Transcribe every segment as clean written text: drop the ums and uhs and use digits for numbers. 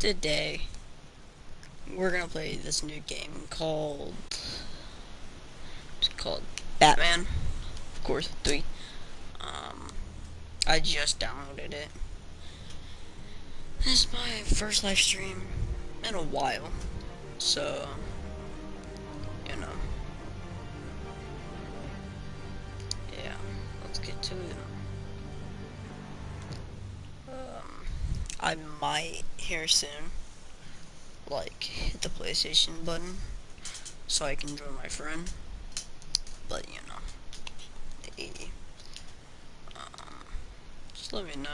Today, we're gonna play this new game it's called Batman, of course, 3. I just downloaded it. This is my first live stream in a while, so, you know, yeah, let's get to it. I might here soon, like, hit the PlayStation button so I can join my friend, but you know, just let me know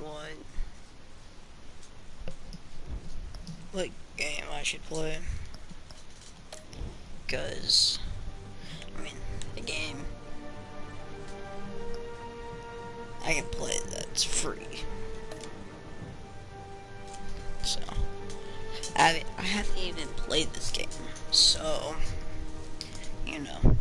what what game I should play, because I mean the game I can play that's free, so I haven't even played this game, so you know.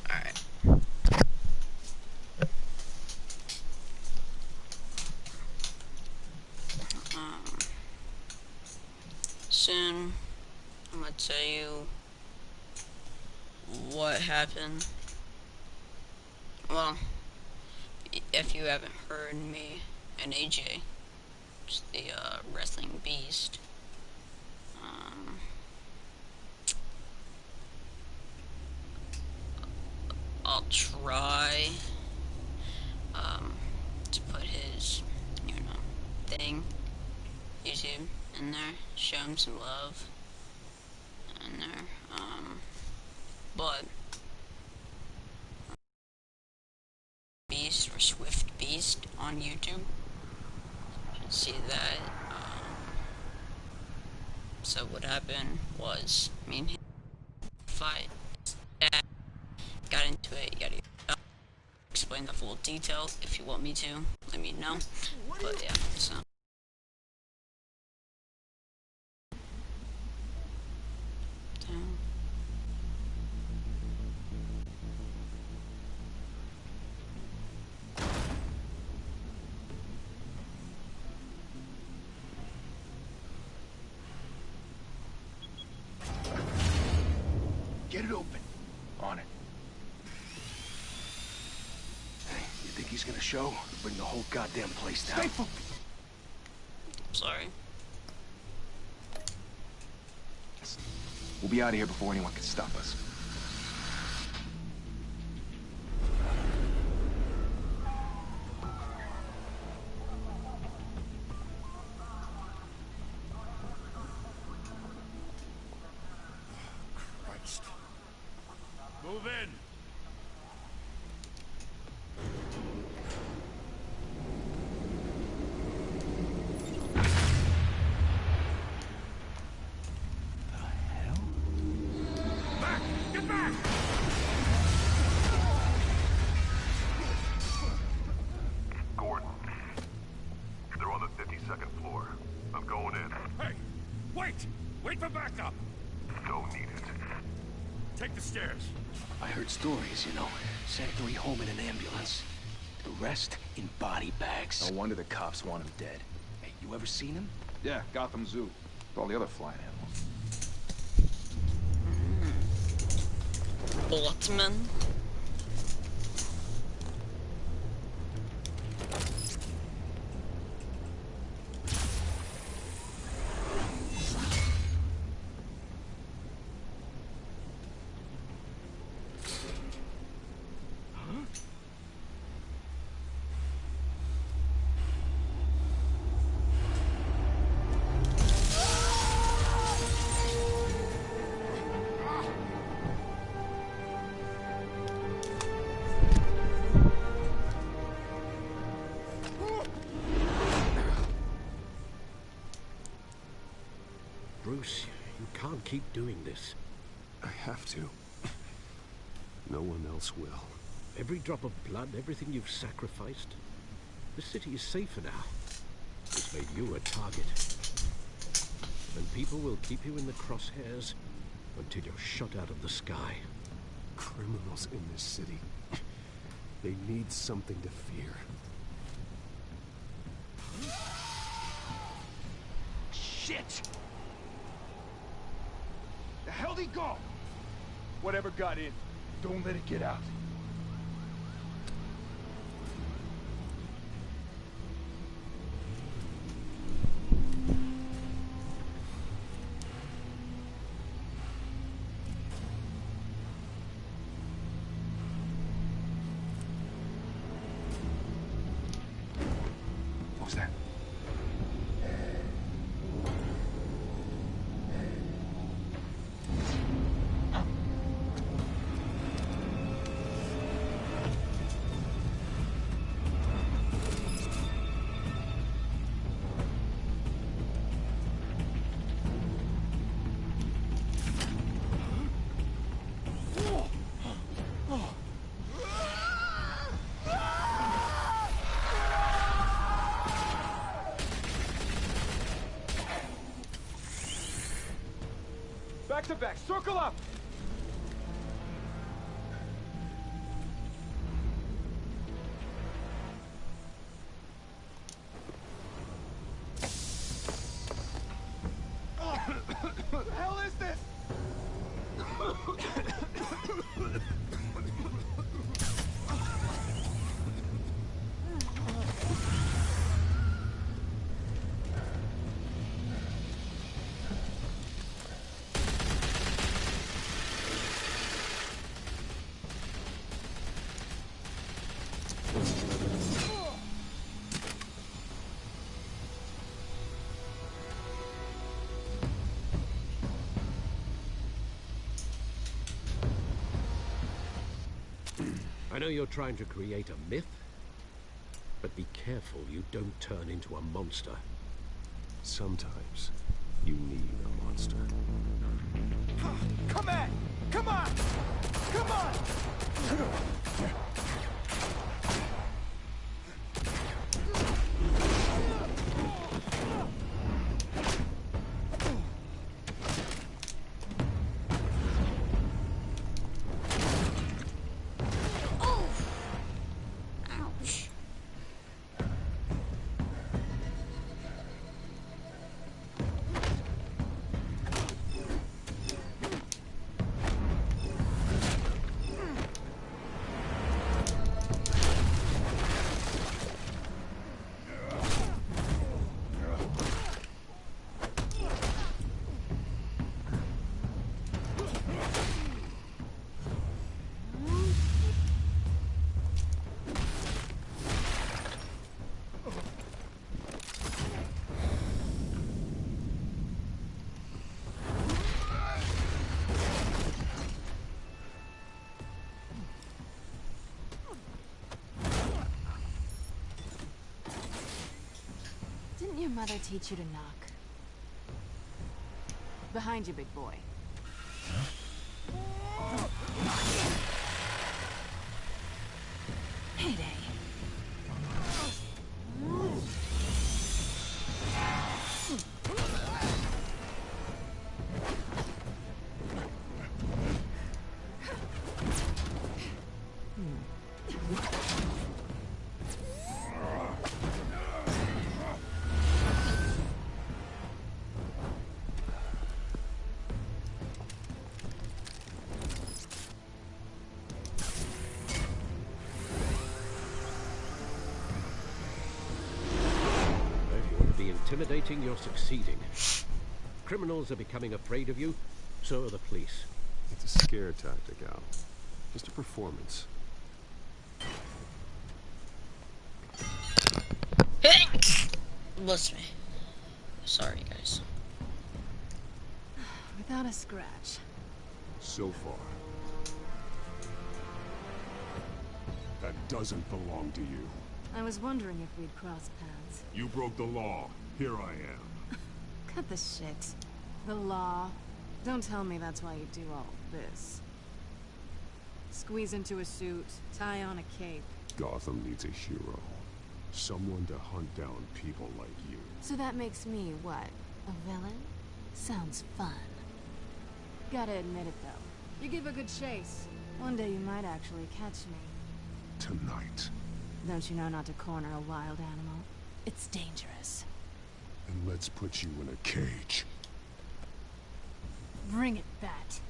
Alright. Soon I'm gonna tell you what happened. Well, if you haven't heard, me and AJ, just the wrestling beast, I'll try to put his, thing, YouTube, in there, show him some love in there, but Beast or Swift Beast on YouTube, you should see that. So what happened was, me and him fight, dad got into it, yada yada. Explain the full detail. If you want me to, let me know. But yeah, so. Get it open. On it. Hey, you think he's gonna show? Bring the whole goddamn place down. Sorry. We'll be out of here before anyone can stop us. Christ. Move in. Get back! Gordon, they're on the 52nd floor. I'm going in. Hey! Wait! Wait for backup! Don't need it. Take the stairs. I heard stories, you know. Sent 3 home in an ambulance. The rest in body bags. No wonder the cops want him dead. Hey, you ever seen him? Yeah, Gotham Zoo. With all the other flying animals. Batman. Bruce, you can't keep doing this. I have to. No one else will. Every drop of blood, everything you've sacrificed. The city is safer now. It's made you a target. And people will keep you in the crosshairs until you're shot out of the sky. Criminals in this city. They need something to fear. Shit! The hell'd he go? Whatever got in, don't let it get out. What was that? Back to back, circle up! What the hell is this? I know you're trying to create a myth, but be careful you don't turn into a monster. Sometimes you need a monster. Come on! Come on! Come on! Oh! Ouch. Didn't your mother teach you to knock? Behind you, big boy. Heyday. If you want to be intimidating, you're succeeding. Criminals are becoming afraid of you, so are the police. It's a scare tactic, Al. Just a performance. Bless me. Sorry, guys. Without a scratch. So far. That doesn't belong to you. I was wondering if we'd cross paths. You broke the law. Here I am. Cut the shit. The law. Don't tell me that's why you do all this. Squeeze into a suit, tie on a cape. Gotham needs a hero. Someone to hunt down people like you. So that makes me, what, a villain? Sounds fun. Gotta admit it, though. You give a good chase. One day you might actually catch me. Tonight. Don't you know not to corner a wild animal? It's dangerous. And let's put you in a cage. Bring it, Bat.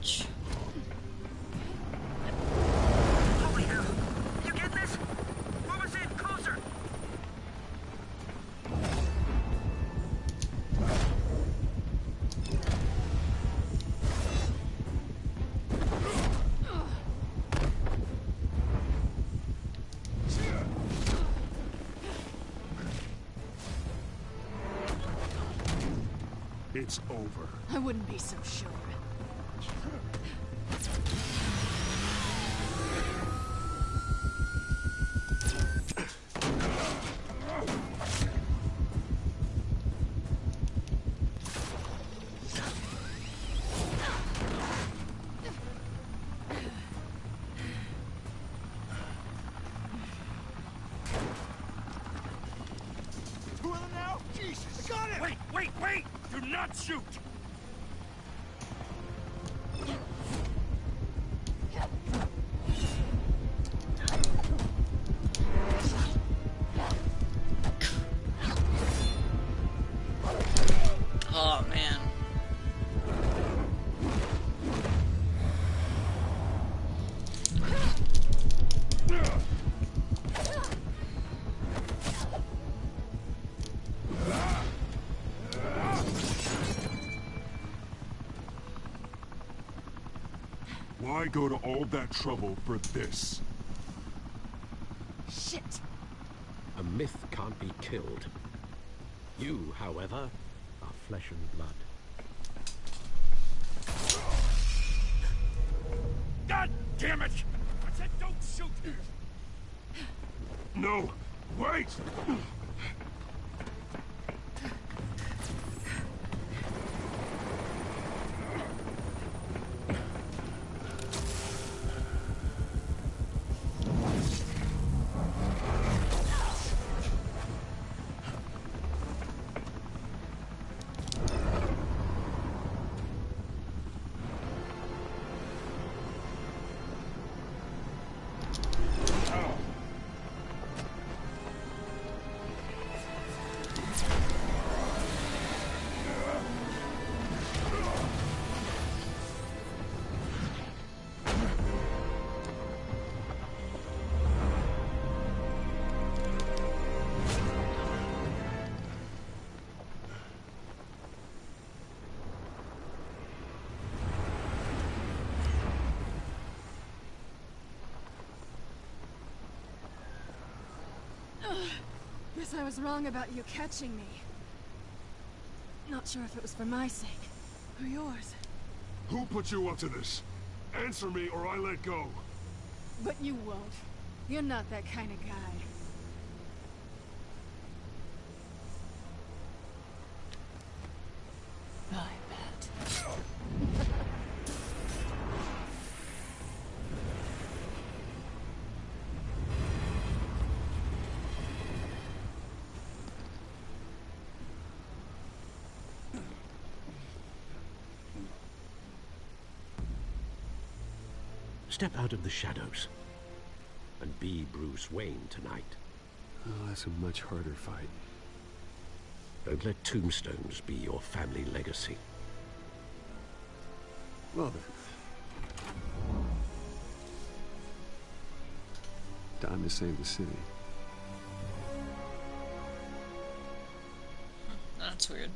Ouch. Holy hell! You get this? Move us in, closer! It's over. I wouldn't be so sure. Two of them now? Jesus! I got him! Wait! Do not shoot! Oh man. Why go to all that trouble for this? Shit! A myth can't be killed. You, however, are flesh and blood. God damn it! I said don't shoot! No! Wait! Guess I was wrong about you catching me. Not sure if it was for my sake, or yours. Who put you up to this? Answer me or I let go. But you won't. You're not that kind of guy. I bet. Step out of the shadows and be Bruce Wayne tonight. Oh, that's a much harder fight. Don't let tombstones be your family legacy. Well then. Time to save the city. That's weird.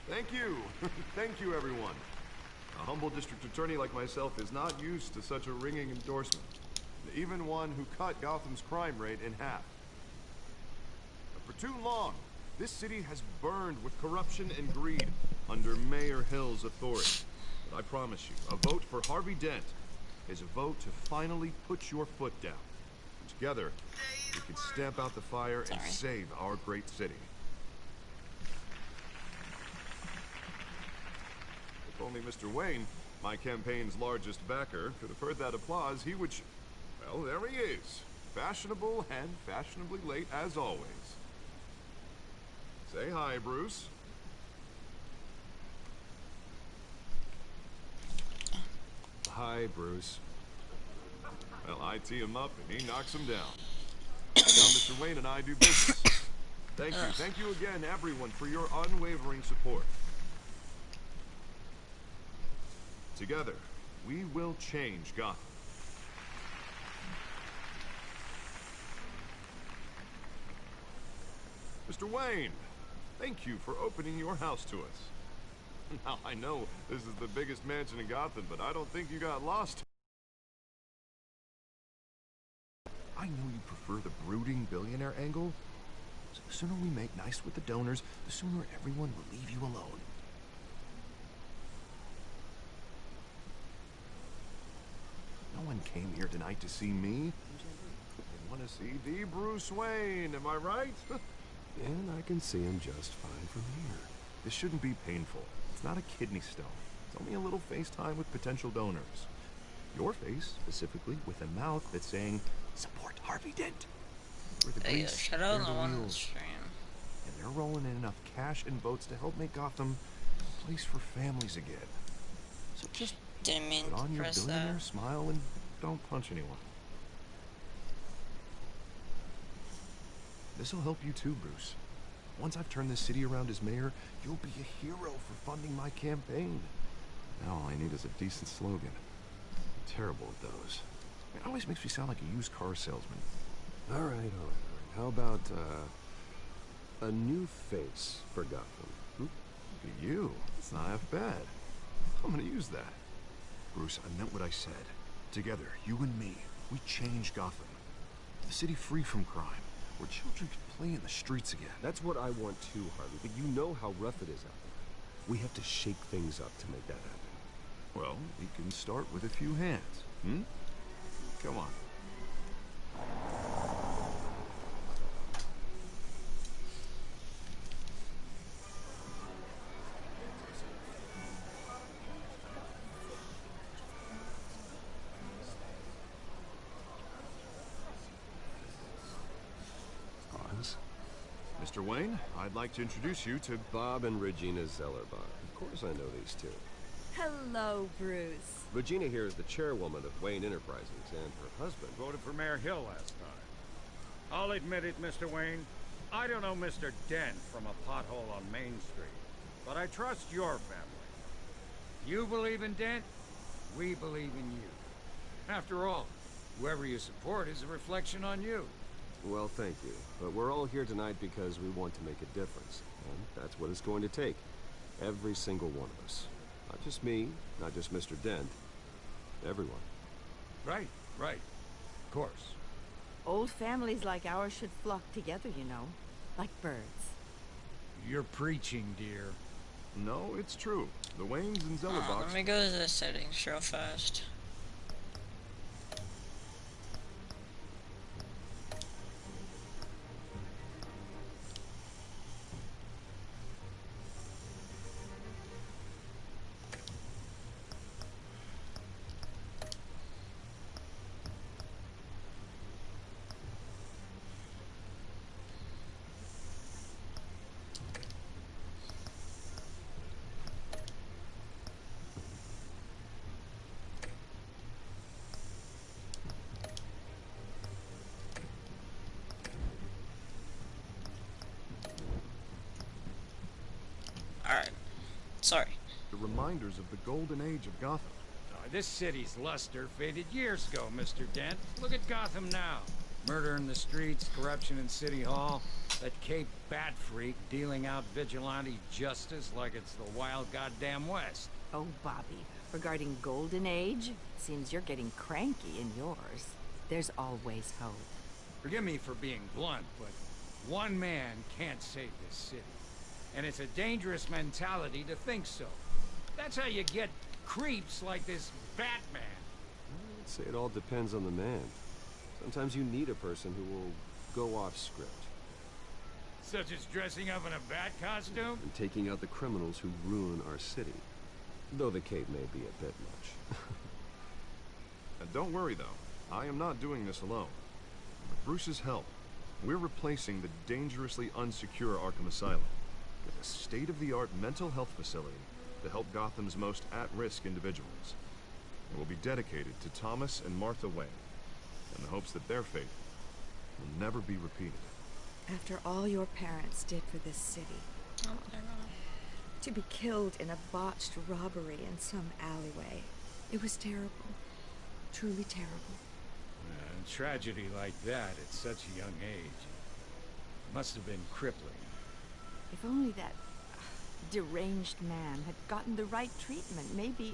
Thank you. Thank you, everyone. A humble district attorney like myself is not used to such a ringing endorsement. Even one who cut Gotham's crime rate in half. For too long, this city has burned with corruption and greed under Mayor Hill's authority. But I promise you, a vote for Harvey Dent is a vote to finally put your foot down. Together, we can stamp out the fire and save our great city. If only Mr. Wayne, my campaign's largest backer, could have heard that applause, he would... Well, there he is. Fashionable and fashionably late as always. Say hi, Bruce. Hi, Bruce. Well, I tee him up and he knocks him down. That's how Mr. Wayne and I do business. Thank you again, everyone, for your unwavering support. Together, we will change Gotham. Mr. Wayne, thank you for opening your house to us. Now, I know this is the biggest mansion in Gotham, but I don't think you got lost. I know you prefer the brooding billionaire angle, so the sooner we make nice with the donors, the sooner everyone will leave you alone. No one came here tonight to see me. They want to see the Bruce Wayne, am I right? And I can see him just fine from here. This shouldn't be painful. It's not a kidney stone. It's only a little FaceTime with potential donors. Your face, specifically, with a mouth that's saying, support Harvey Dent. We're the Hey, grease, shut they're up the on the wheels. stream. And they're rolling in enough cash and votes to help make Gotham a place for families again. So just Didn't mean put on to your press billionaire that. smile and don't punch anyone. This'll help you too, Bruce. Once I've turned this city around as mayor, you'll be a hero for funding my campaign. Now all I need is a decent slogan. I'm terrible at those. It always makes me sound like a used car salesman. All right. How about, a new face for Gotham? Look at you. It's not half bad. I'm gonna use that. Bruce, I meant what I said. Together, you and me, we change Gotham. The city free from crime, where children can play in the streets again. That's what I want too, Harvey, but you know how rough it is out there. We have to shake things up to make that happen. Well, we can start with a few hands, hmm? Come on. Oz? Mr. Wayne, I'd like to introduce you to... Bob and Regina Zellerbach. Of course I know these two. Hello, Bruce. Regina here is the chairwoman of Wayne Enterprises, and her husband... Voted for Mayor Hill last time. I'll admit it, Mr. Wayne. I don't know Mr. Dent from a pothole on Main Street, but I trust your family. You believe in Dent, we believe in you. After all, whoever you support is a reflection on you. Well, thank you. But we're all here tonight because we want to make a difference. And that's what it's going to take. Every single one of us. Not just me, not just Mr. Dent. Everyone. Right. Of course. Old families like ours should flock together, you know. Like birds. You're preaching, dear. No, it's true. The Waynes and Let Zellerbachs... me go to the settings real fast. Sorry. The reminders of the golden age of Gotham. This city's luster faded years ago, Mr. Dent. Look at Gotham now. Murder in the streets, corruption in City Hall, that Cape Bat freak dealing out vigilante justice like it's the wild goddamn West. Oh, Bobby, regarding Golden Age, seems you're getting cranky in yours. There's always hope. Forgive me for being blunt, but one man can't save this city. And it's a dangerous mentality to think so. That's how you get creeps like this Batman. I'd say it all depends on the man. Sometimes you need a person who will go off script. Such as dressing up in a bat costume? And taking out the criminals who ruin our city. Though the cape may be a bit much. And don't worry, though. I am not doing this alone. With Bruce's help, we're replacing the dangerously unsecure Arkham Asylum with a state-of-the-art mental health facility to help Gotham's most at-risk individuals. It will be dedicated to Thomas and Martha Wayne, in the hopes that their fate will never be repeated. After all your parents did for this city, to be killed in a botched robbery in some alleyway, it was terrible. Truly terrible. Tragedy like that at such a young age must have been crippling. If only that deranged man had gotten the right treatment, maybe...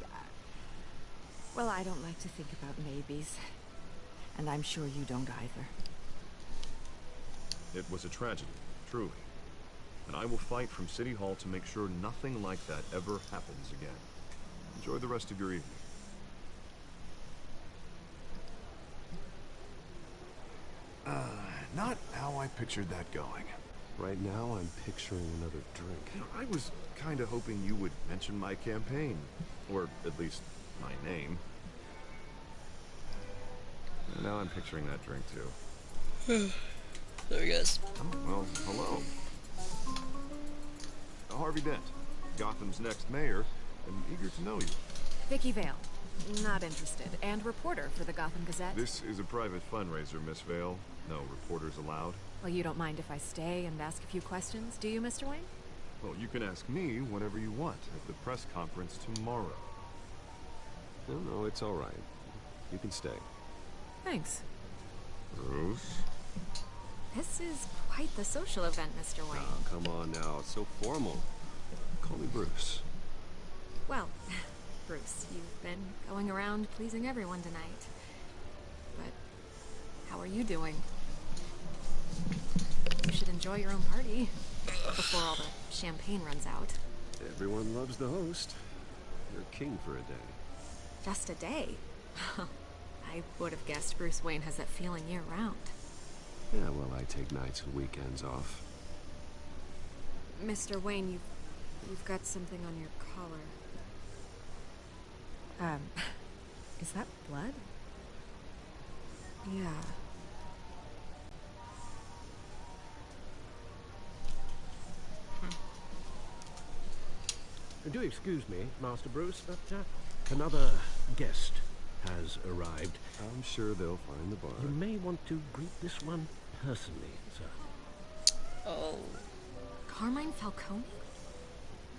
Well, I don't like to think about maybes. And I'm sure you don't either. It was a tragedy, truly. And I will fight from City Hall to make sure nothing like that ever happens again. Enjoy the rest of your evening. Not how I pictured that going. Right now, I'm picturing another drink. You know, I was kind of hoping you would mention my campaign. Or at least my name. And now I'm picturing that drink too. There he goes. Oh, well, hello. Harvey Dent, Gotham's next mayor, and eager to know you. Vicky Vale. Not interested. And reporter for the Gotham Gazette. This is a private fundraiser, Miss Vale. No reporters allowed. Well, you don't mind if I stay and ask a few questions, do you, Mr. Wayne? Well, you can ask me whatever you want at the press conference tomorrow. No, it's all right. You can stay. Thanks. Bruce? This is quite the social event, Mr. Wayne. Oh, come on now. It's so formal. Call me Bruce. Well, Bruce, you've been going around pleasing everyone tonight. But how are you doing? You should enjoy your own party before all the champagne runs out. Everyone loves the host. You're king for a day. Just a day? I would have guessed Bruce Wayne has that feeling year-round. Yeah, well, I take nights and weekends off. Mr. Wayne, you've got something on your collar. Is that blood? Yeah. Do excuse me, Master Bruce, but another guest has arrived. I'm sure they'll find the bar. You may want to greet this one personally, sir. Oh. Carmine Falcone?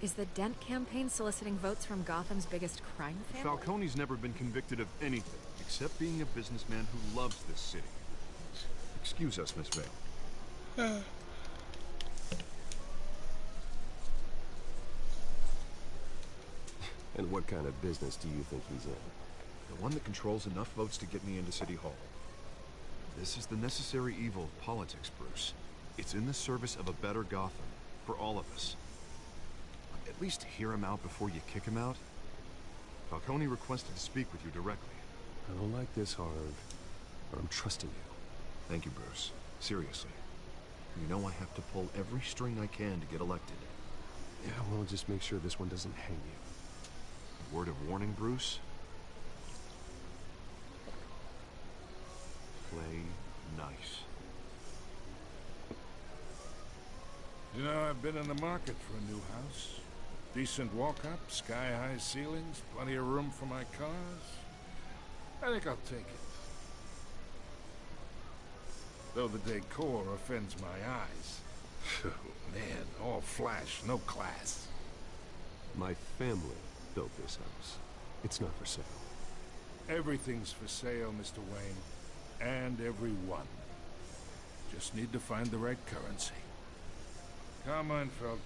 Is the Dent campaign soliciting votes from Gotham's biggest crime family? Falcone's never been convicted of anything except being a businessman who loves this city. Excuse us, Miss Vale. And what kind of business do you think he's in? The one that controls enough votes to get me into City Hall. This is the necessary evil of politics, Bruce. It's in the service of a better Gotham, for all of us. At least hear him out before you kick him out. Falcone requested to speak with you directly. I don't like this, Harv, but I'm trusting you. Thank you, Bruce. Seriously. You know I have to pull every string I can to get elected. Yeah, well, just make sure this one doesn't hang you. Word of warning, Bruce? Play nice. You know, I've been in the market for a new house. Decent walk-up, sky-high ceilings, plenty of room for my cars. I think I'll take it. Though the decor offends my eyes. Man, all flash, no class. My family built this house. It's not for sale. Everything's for sale, Mr. Wayne. And everyone. Just need to find the right currency. Come on, Falcone.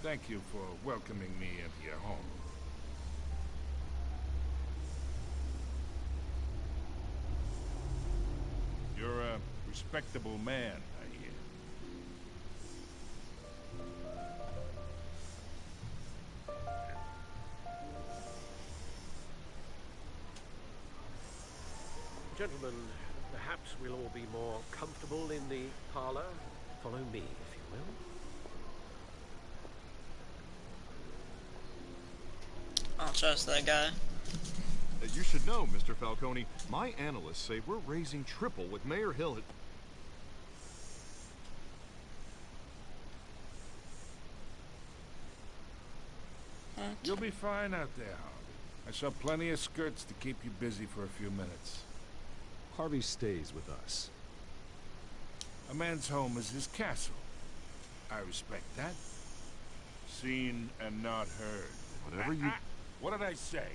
Thank you for welcoming me into your home. You're a respectable man, I hear. Gentlemen, perhaps we'll all be more comfortable in the parlor. Follow me, if you will. I don't trust that guy. You should know, Mr. Falcone, my analysts say we're raising triple with Mayor Hill. You'll be fine out there, Harvey. I saw plenty of skirts to keep you busy for a few minutes. Harvey stays with us. A man's home is his castle. I respect that. Seen and not heard. Whatever you... What did I say?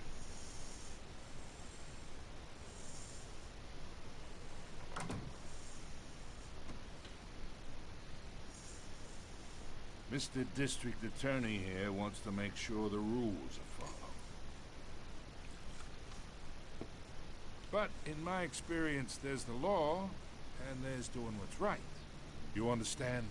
Mr. District Attorney here wants to make sure the rules are followed. But in my experience, there's the law, and there's doing what's right. You understand?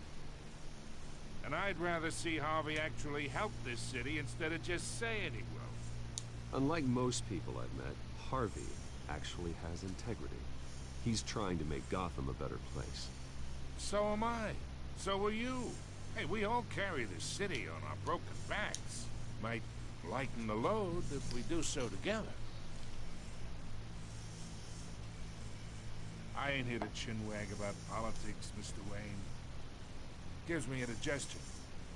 And I'd rather see Harvey actually help this city instead of just saying he will. Unlike most people I've met, Harvey actually has integrity. He's trying to make Gotham a better place. So am I. So are you. Hey, we all carry this city on our broken backs. Might lighten the load if we do so together. I ain't here to chinwag about politics, Mr. Wayne. Gives me indigestion.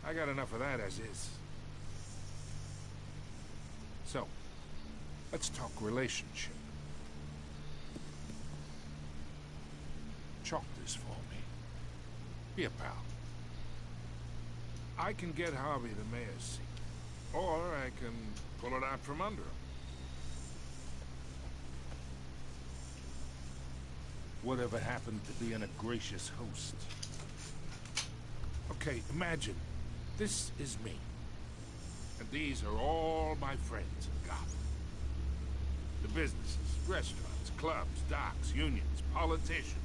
I got enough of that as is. So, let's talk relationship. Chalk this for me. Be a pal. I can get Harvey the mayor's seat, or I can pull it out from under him. Whatever happened to being a gracious host? Okay, imagine, this is me. And these are all my friends in Gotham. The businesses, restaurants, clubs, docks, unions, politicians.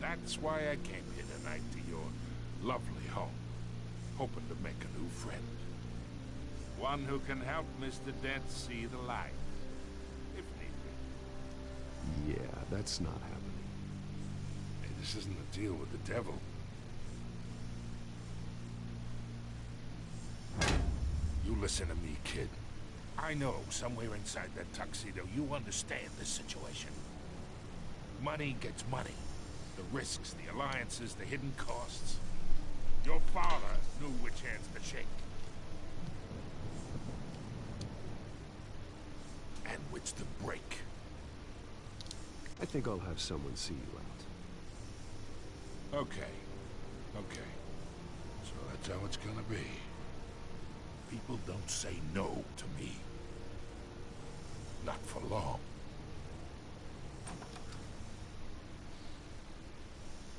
That's why I came here tonight to your lovely home, hoping to make a new friend. One who can help Mr. Dent see the light, if need be. Yeah, that's not happening. Hey, this isn't a deal with the devil. You listen to me, kid. I know somewhere inside that tuxedo you understand this situation. Money gets money. The risks, the alliances, the hidden costs. Your father knew which hands to shake. And which to break. I think I'll have someone see you out. Okay. Okay. So that's how it's gonna be. People don't say no to me. Not for long.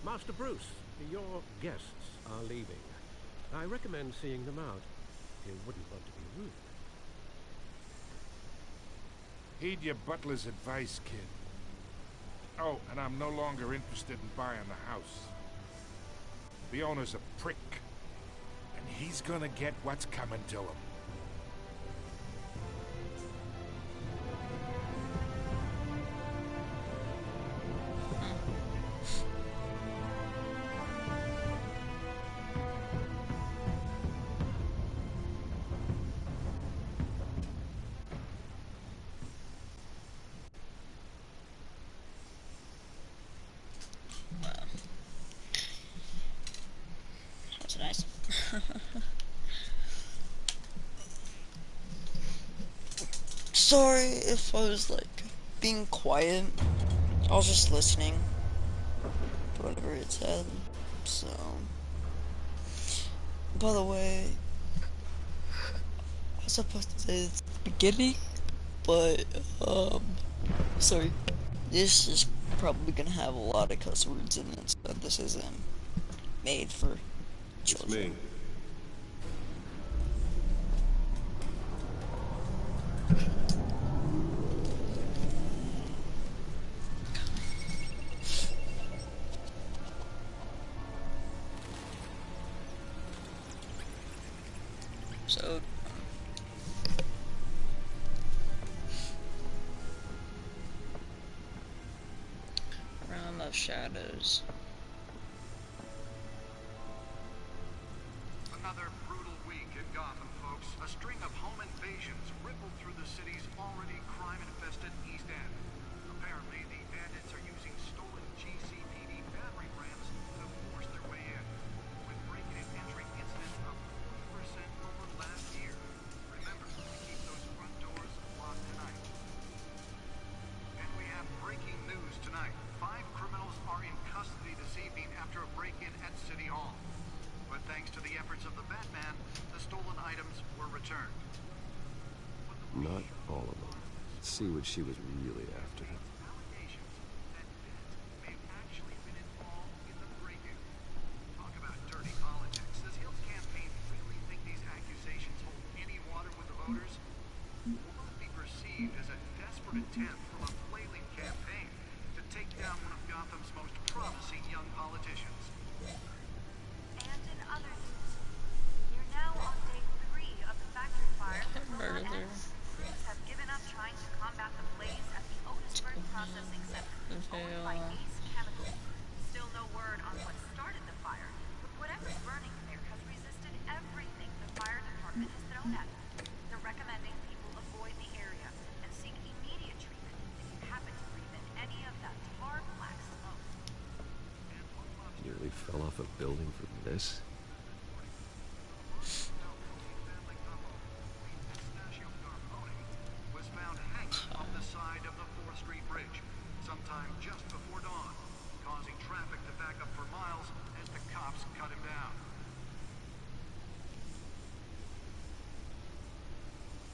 Master Bruce, your guests are leaving. I recommend seeing them out. You wouldn't want to be rude. Heed your butler's advice, kid. Oh, and I'm no longer interested in buying the house. The owner's a prick. And he's gonna get what's coming to him. sorry if I was like being quiet. I was just listening to whatever it said. So, by the way, I was supposed to say it's the beginning, but sorry. This is probably gonna have a lot of cuss words in it, so this isn't made for children. It's me. So, Realm of Shadows. Another brutal week in Gotham, folks. A string of home invasions rippled through the city's already crime-infested East End. Apparently, the bandits are using stolen GCPD battering rams to force their way in, with break-in and entry incidents up 40% over last year. Remember to keep those front doors locked tonight. And we have breaking news tonight. 5 criminals are in custody this evening after a break-in at City Hall. But thanks to the efforts of the Batman, the stolen items were returned. Not all of them. Let's see what she was really after. Allegations that Dent may have actually been involved in the break-in. Talk about dirty politics. Does Hill's campaign really think these accusations hold any water with the voters? Will it be perceived as a desperate attempt from a flailing campaign to take down one of Gotham's most promising young politicians? And in other news, you're now on day 3 of the factory fire. Crews have given up trying to combat the blaze at the Otisburg Processing Center, owned by Ace Chemical. Still no word on what started the fire, but whatever's burning there has resisted everything the fire department has thrown at it. They're recommending people avoid the area and seek immediate treatment if you happen to breathe in any of that tar black smoke. Nearly fell off a building for this. Was found hanging on the side of the 4th Street Bridge sometime just before dawn, causing traffic to back up for miles as the cops cut him down.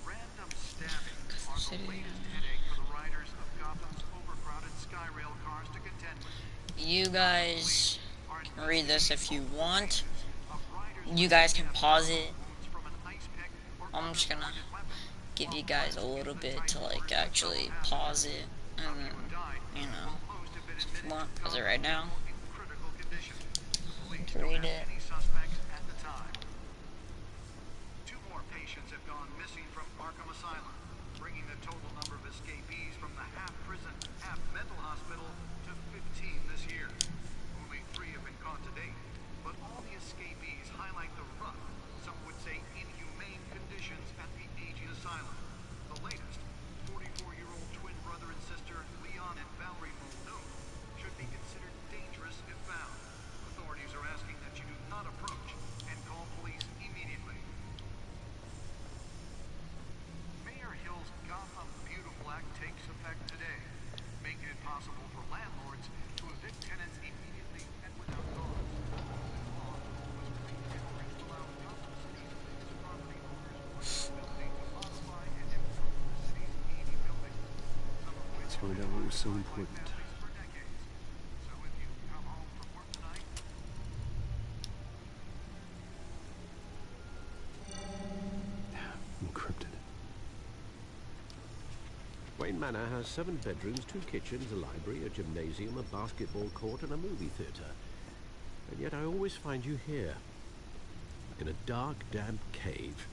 Random stabbings are the latest headache for the riders of Gotham's overcrowded Skyrail cars to contend with. You guys can read this if you want. You guys can pause it. I'm just gonna give you guys a little bit to like actually pause it, and then, you know, if you want, pause it right now to read it. 2 more patients have gone missing from Arkham Asylum, bringing the total number of escapees from the half-prison, half-mental hospital to 15 this year. Only 3 have been caught to date, but all the escapees highlight the rough, some would say inhumane conditions at the aging asylum. The latest, 44-year-old twin brother and sister Leon and Valerie Muldoon, should be considered dangerous if found. Authorities are asking that you do not approach and call police immediately. Mayor Hill's Gotham Beautiful Act takes effect today, making it possible for landlords to evict tenants immediately and without cause. This law was pre-enacted to allow Gotham City's biggest property owners the ability to modify and improve the city's 80 buildings, some of which Let's find out what was so important. for decades. So if you come home from work tonight, Encrypted. Wayne Manor has 7 bedrooms, 2 kitchens, a library, a gymnasium, a basketball court, and a movie theater. And yet I always find you here, like in a dark, damp cave,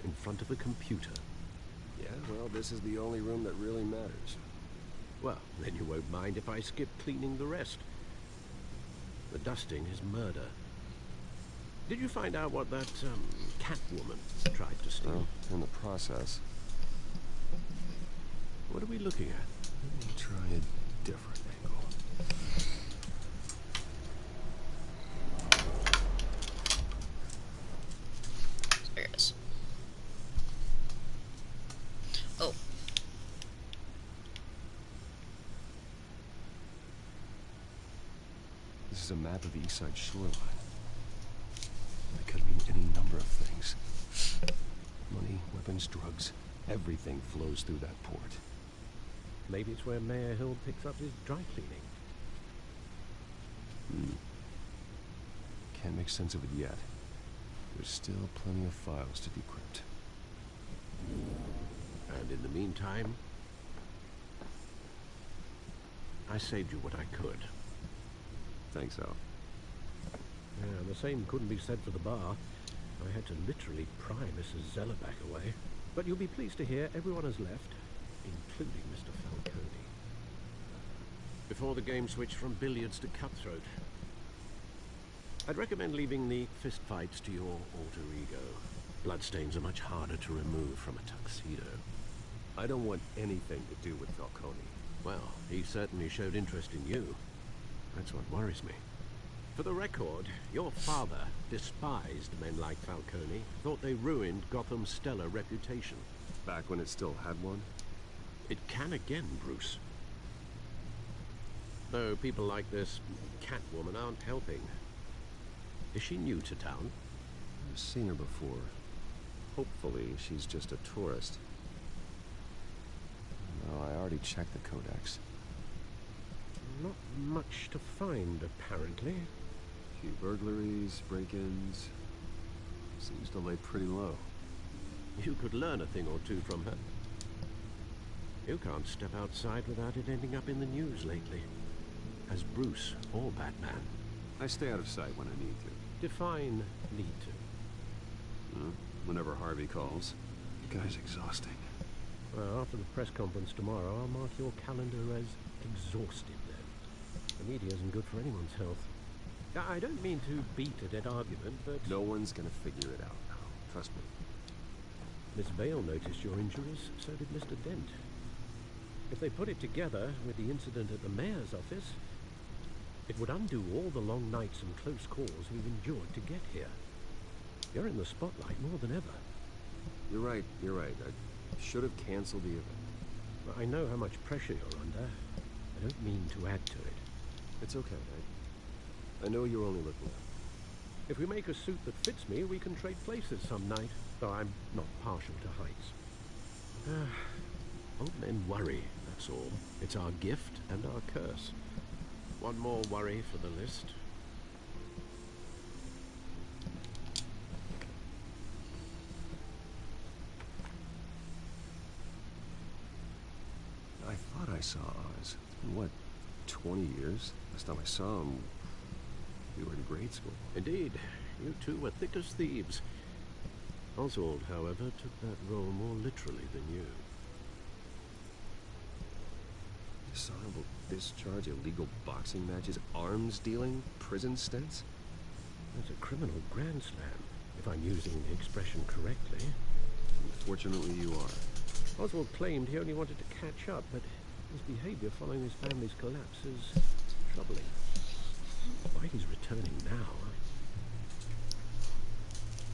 in front of a computer. Yeah, well, this is the only room that really matters. Well, then you won't mind if I skip cleaning the rest. The dusting is murder. Did you find out what that, Catwoman tried to steal? Well, in the process. What are we looking at? Let me try a different angle. There it is. is a map of the east side shoreline. It could mean any number of things. Money, weapons, drugs, everything flows through that port. Maybe it's where Mayor Hill picks up his dry cleaning. Can't make sense of it yet. There's still plenty of files to decrypt. And in the meantime, I saved you what I could. Thanks, Al. Yeah, the same couldn't be said for the bar. I had to literally pry Mrs. Zellerback away. But you'll be pleased to hear everyone has left, including Mr. Falcone. Before the game switched from billiards to cutthroat. I'd recommend leaving the fistfights to your alter ego. Bloodstains are much harder to remove from a tuxedo. I don't want anything to do with Falcone. Well, he certainly showed interest in you. That's what worries me. For the record, your father despised men like Falcone, thought they ruined Gotham's stellar reputation. Back when it still had one? It can again, Bruce. Though people like this Catwoman aren't helping. Is she new to town? I've seen her before. Hopefully, she's just a tourist. No, I already checked the codex. Not much to find, apparently. A few burglaries, break-ins. Seems to lay pretty low. You could learn a thing or two from her. You can't step outside without it ending up in the news lately. As Bruce or Batman. I stay out of sight when I need to. Define need to. Whenever Harvey calls. The guy's exhausting. Well, after the press conference tomorrow, I'll mark your calendar as exhausted then. The media isn't good for anyone's health. I don't mean to beat a dead argument, but... No one's gonna figure it out now. Trust me. Miss Vale noticed your injuries, so did Mr. Dent. If they put it together with the incident at the mayor's office, it would undo all the long nights and close calls we've endured to get here. You're in the spotlight more than ever. You're right. I should have canceled the event. But I know how much pressure you're under. I don't mean to add to it. It's okay. I know you're only looking out. If we make a suit that fits me, we can trade places some night. Though I'm not partial to heights. Old men worry, that's all. It's our gift and our curse. One more worry for the list. I thought I saw Oz. It's been, what, 20 years? Last time I saw him, we were in grade school. Indeed. You two were thick as thieves. Oswald, however, took that role more literally than you. Dishonorable discharge, illegal boxing matches, arms dealing, prison stints? That's a criminal grand slam, if I'm using the expression correctly. Unfortunately, you are. Oswald claimed he only wanted to catch up, but his behavior following his family's collapse is troubling. Why he's returning now,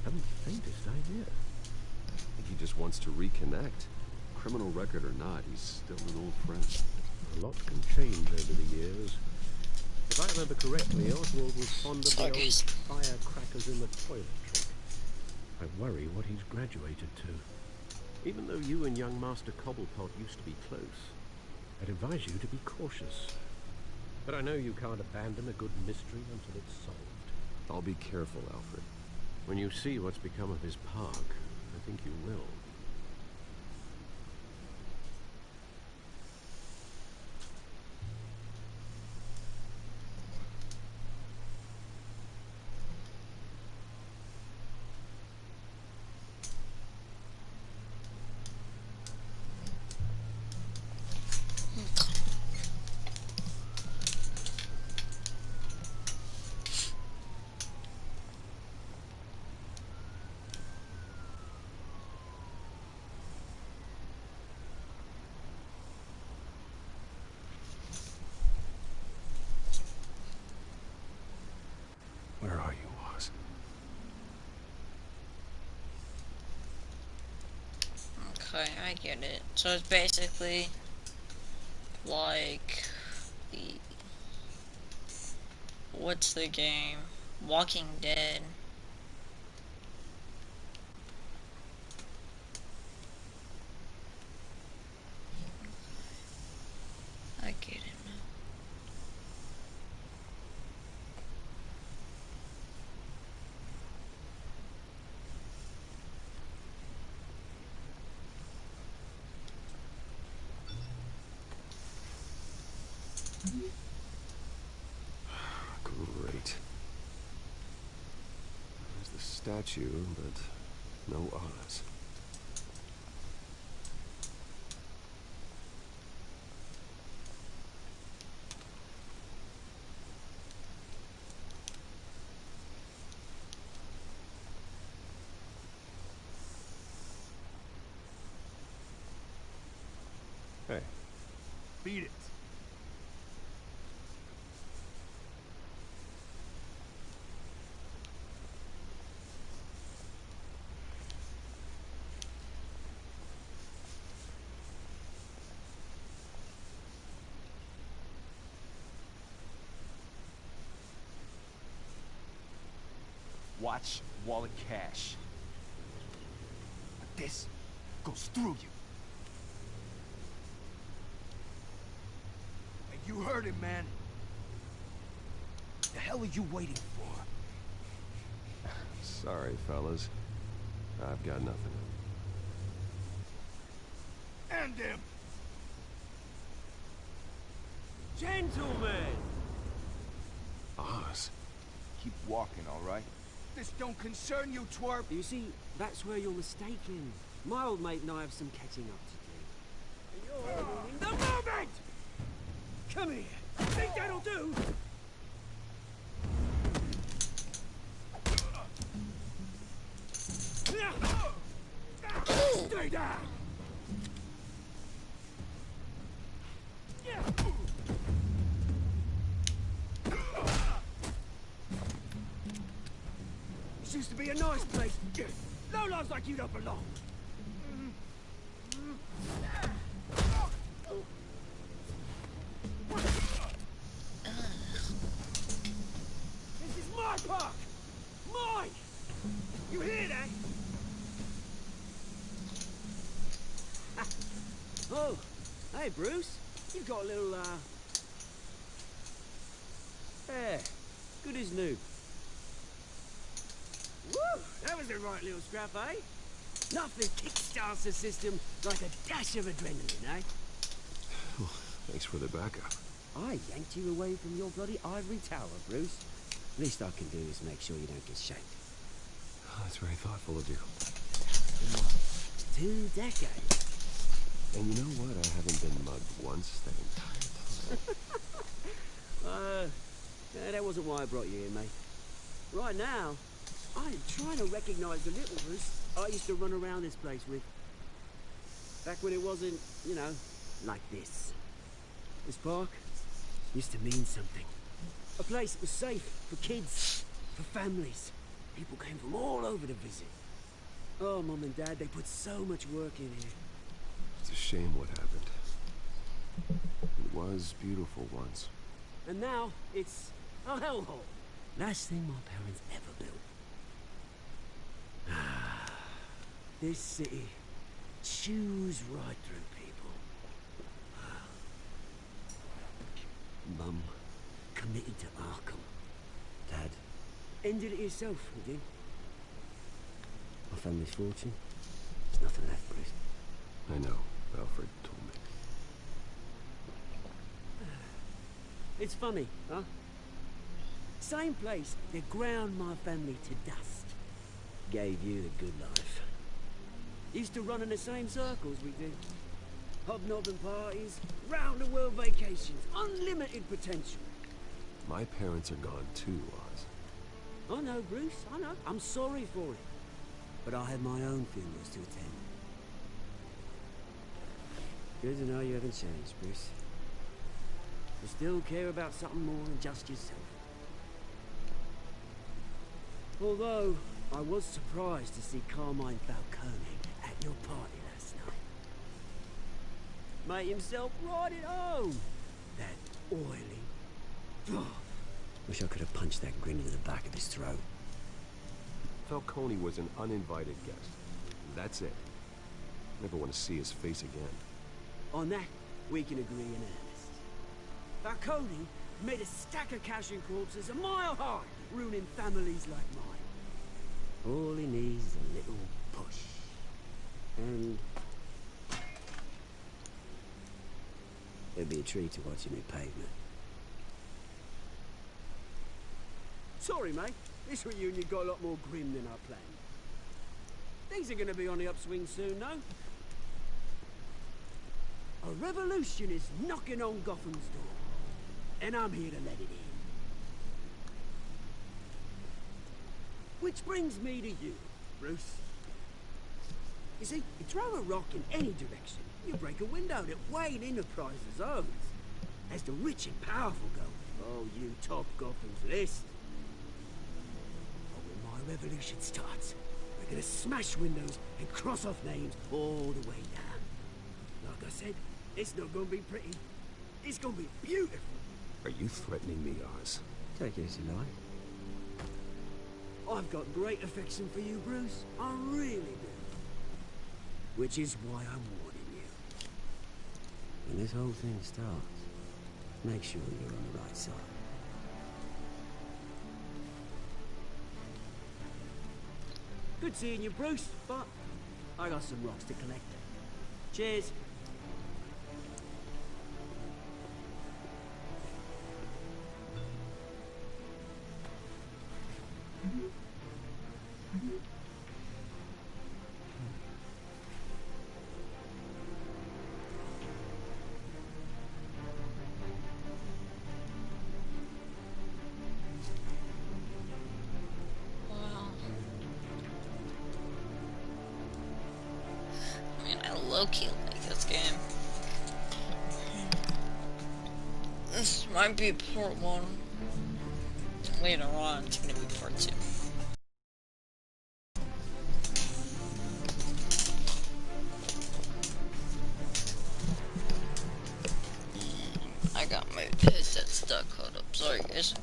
I haven't the faintest idea. I think he just wants to reconnect. Criminal record or not, he's still an old friend. A lot can change over the years. If I remember correctly, Oswald was fond of the old firecrackers in the toilet trick. I worry what he's graduated to. Even though you and young Master Cobblepot used to be close, I'd advise you to be cautious. But I know you can't abandon a good mystery until it's solved. I'll be careful, Alfred. When you see what's become of his park, I think you will. Where are you, Oz? Okay, I get it. So it's basically like the What's the game? Walking Dead. I get it now. Great. There's the statue, but no Oz. Hey. Beat it. Watch wallet cash. But this goes through you. Hey, you heard him, man. The hell are you waiting for? Sorry, fellas. I've got nothing. And him! Gentlemen! Oz. Keep walking, all right? This don't concern you, twerp! You see, that's where you're mistaken. My old mate and I have some catching up to do. You're ruining the moment! Come here! Think that'll do? Stay down! This used to be a nice place. No lives like you don't belong. This is my park! Mine! You hear that? Oh, hey Bruce. You've got a little, yeah, good as new. Woo! That was a right little scrap, eh? Nothing kickstarts the system like a dash of adrenaline, eh? Thanks for the backup. I yanked you away from your bloody ivory tower, Bruce. Least I can do is make sure you don't get shanked. That's very thoughtful of you. 2 decades. And you know what? I haven't been mugged once that entire time. Yeah, that wasn't why I brought you here, mate. Right now, I'm trying to recognize the little Bruce I used to run around this place with. Back when it wasn't, you know, like this. This park used to mean something. A place that was safe for kids, for families. People came from all over to visit. Oh, Mum and Dad, they put so much work in here. It's a shame what happened. It was beautiful once. And now, it's a hellhole. Last thing my parents ever built. This city chews right through people. Mum committed to Arkham. Dad ended it yourself, you did. My family's fortune. There's nothing left, Bruce. I know. Alfred told me. It's funny, huh? Same place that ground my family to dust. Gave you the good life. Used to run in the same circles we did. Hobnobbing parties, round-the-world vacations, unlimited potential. My parents are gone too, Oz. I know, Bruce, I know. I'm sorry for it. But I have my own funerals to attend. Good to know you haven't changed, Bruce. You still care about something more than just yourself. Although, I was surprised to see Carmine Falcone at your party last night. Made himself right at home. That oily, Wish I could have punched that grin into the back of his throat. Falcone was an uninvited guest. That's it. Never want to see his face again. On that, we can agree in earnest. Falcone made a stack of cash and corpses a mile high, ruining families like mine. All he needs is a little push. And it'd be a treat to watch a new pavement. Sorry, mate. This reunion got a lot more grim than I planned. Things are gonna be on the upswing soon, no? A revolution is knocking on Gotham's door, and I'm here to let it in. Which brings me to you, Bruce. You see, you throw a rock in any direction, you break a window that Wayne Enterprises owns. As the rich and powerful go, oh, you top Gotham's list. But when my revolution starts, we're gonna smash windows and cross off names all the way down. Like I said, it's not gonna be pretty. It's gonna be beautiful. Are you threatening me, Oz? Take it as you like. I've got great affection for you, Bruce. I really do. Which is why I'm warning you. When this whole thing starts, make sure you're on the right side. Good seeing you, Bruce, but I got some rocks to collect. Cheers. Low-key like this game. This might be part 1. Later on, it's gonna be part 2. I got my headset stuck. Hold up. Sorry, guys.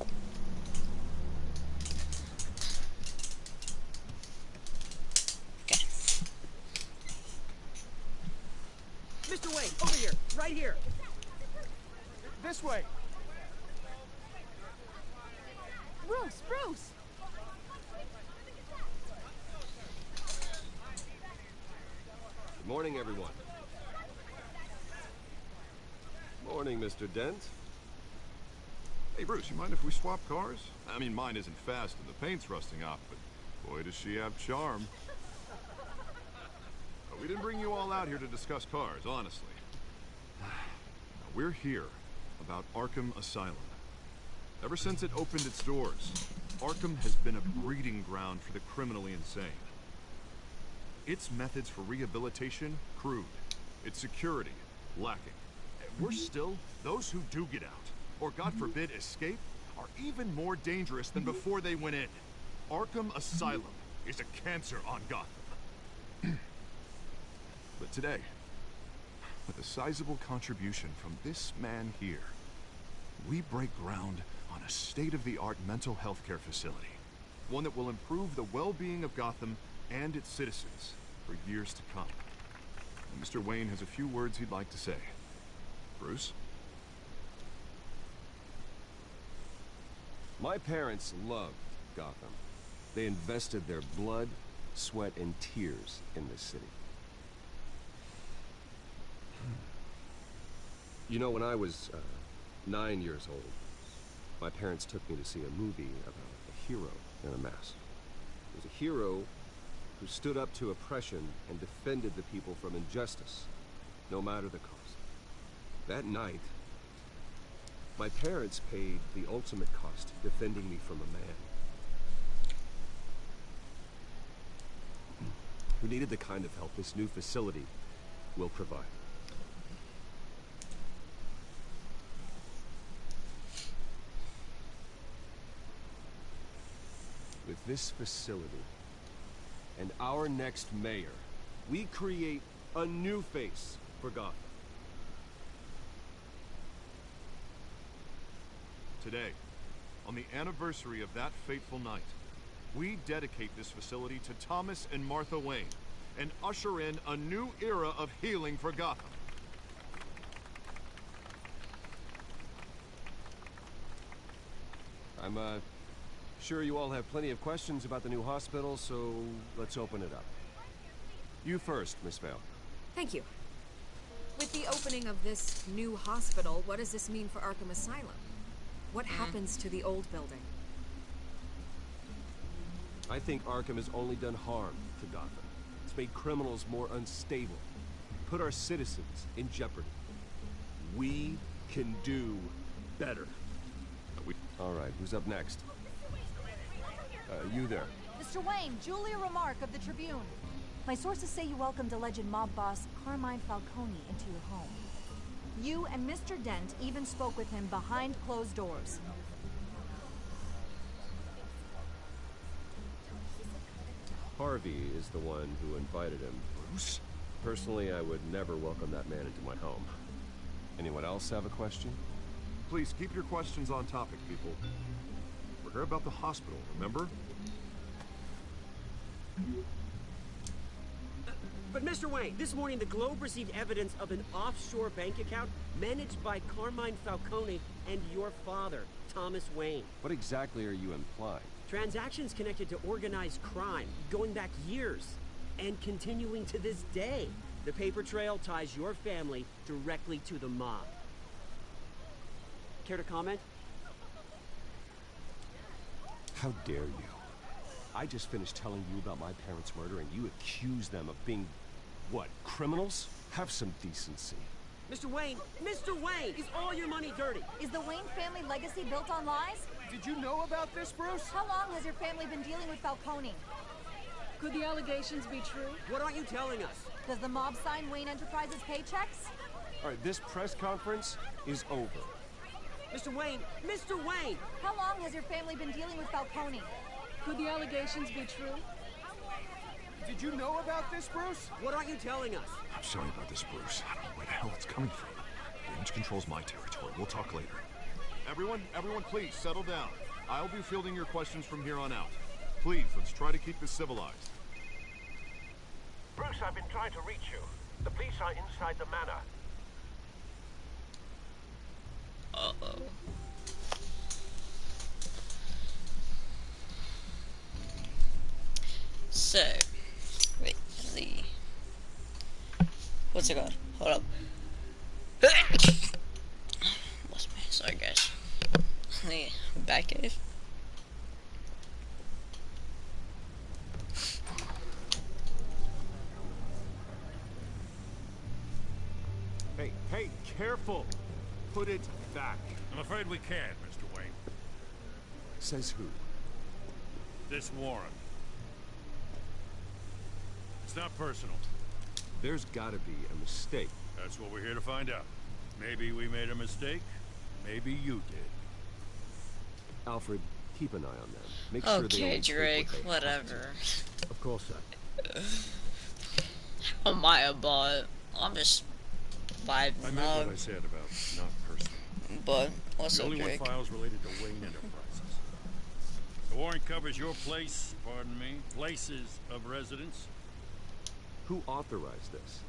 Mr. Wayne, over here, right here. This way. Bruce, Bruce! Good morning, everyone. Morning, Mr. Dent. Hey, Bruce, you mind if we swap cars? I mean, mine isn't fast and the paint's rusting off, but boy, does she have charm. We didn't bring you all out here to discuss cars, honestly. We're here about Arkham Asylum. Ever since it opened its doors, Arkham has been a breeding ground for the criminally insane. Its methods for rehabilitation, crude. Its security, lacking. Worse still, those who do get out, or God forbid escape, are even more dangerous than before they went in. Arkham Asylum is a cancer on Gotham. But today, with a sizable contribution from this man here, we break ground on a state-of-the-art mental health care facility. One that will improve the well-being of Gotham and its citizens for years to come. And Mr. Wayne has a few words he'd like to say. Bruce? My parents loved Gotham. They invested their blood, sweat, and tears in this city. You know, when I was 9 years old, my parents took me to see a movie about a hero in a mask. It was a hero who stood up to oppression and defended the people from injustice, no matter the cost. That night, my parents paid the ultimate cost defending me from a man who needed the kind of help this new facility will provide. With this facility and our next mayor, we create a new face for Gotham. Today, on the anniversary of that fateful night, we dedicate this facility to Thomas and Martha Wayne and usher in a new era of healing for Gotham. I'm, sure you all have plenty of questions about the new hospital, so let's open it up. You first, Miss Vale. Thank you. With the opening of this new hospital, what does this mean for Arkham Asylum? What happens to the old building? I think Arkham has only done harm to Gotham. It's made criminals more unstable, put our citizens in jeopardy. We can do better. All right, who's up next? You there. Mr. Wayne, Julia Remark of the Tribune. My sources say you welcomed alleged mob boss Carmine Falcone into your home. You and Mr. Dent even spoke with him behind closed doors. Harvey is the one who invited him. Bruce? Personally, I would never welcome that man into my home. Anyone else have a question? Please keep your questions on topic, people. We're here about the hospital, remember? But Mr. Wayne, this morning the Globe received evidence of an offshore bank account managed by Carmine Falcone and your father, Thomas Wayne. What exactly are you implying? Transactions connected to organized crime, going back years, and continuing to this day. The paper trail ties your family directly to the mob. Care to comment? How dare you? I just finished telling you about my parents' murder and you accuse them of being, what, criminals? Have some decency. Mr. Wayne, is all your money dirty? Is the Wayne family legacy built on lies? Did you know about this, Bruce? How long has your family been dealing with Falcone? Could the allegations be true? What aren't you telling us? Does the mob sign Wayne Enterprises paychecks? All right, this press conference is over. Mr. Wayne! How long has your family been dealing with Falcone? Could the allegations be true? Did you know about this, Bruce? What aren't you telling us? I'm sorry about this, Bruce. I don't know where the hell it's coming from. Damage control's my territory. We'll talk later. Everyone, please, settle down. I'll be fielding your questions from here on out. Please, let's try to keep this civilized. Bruce, I've been trying to reach you. The police are inside the manor. Uh-oh. So, wait, what's it called? Hold up. Lost me. Sorry, guys. The Batcave. Hey, careful! Put it back. I'm afraid we can't, Mr. Wayne. Says who? This warrant. It's not personal. There's gotta be a mistake. That's what we're here to find out. Maybe we made a mistake. Maybe you did. Alfred, keep an eye on them. Make sure they Okay, don't Drake, take what they whatever. Of course, sir. How am I a bot? I'm just I meant what I said about not personal. But what's we up, only Drake? want files related to Wayne Enterprises. The warrant covers your place, pardon me, places of residence. Who authorized this?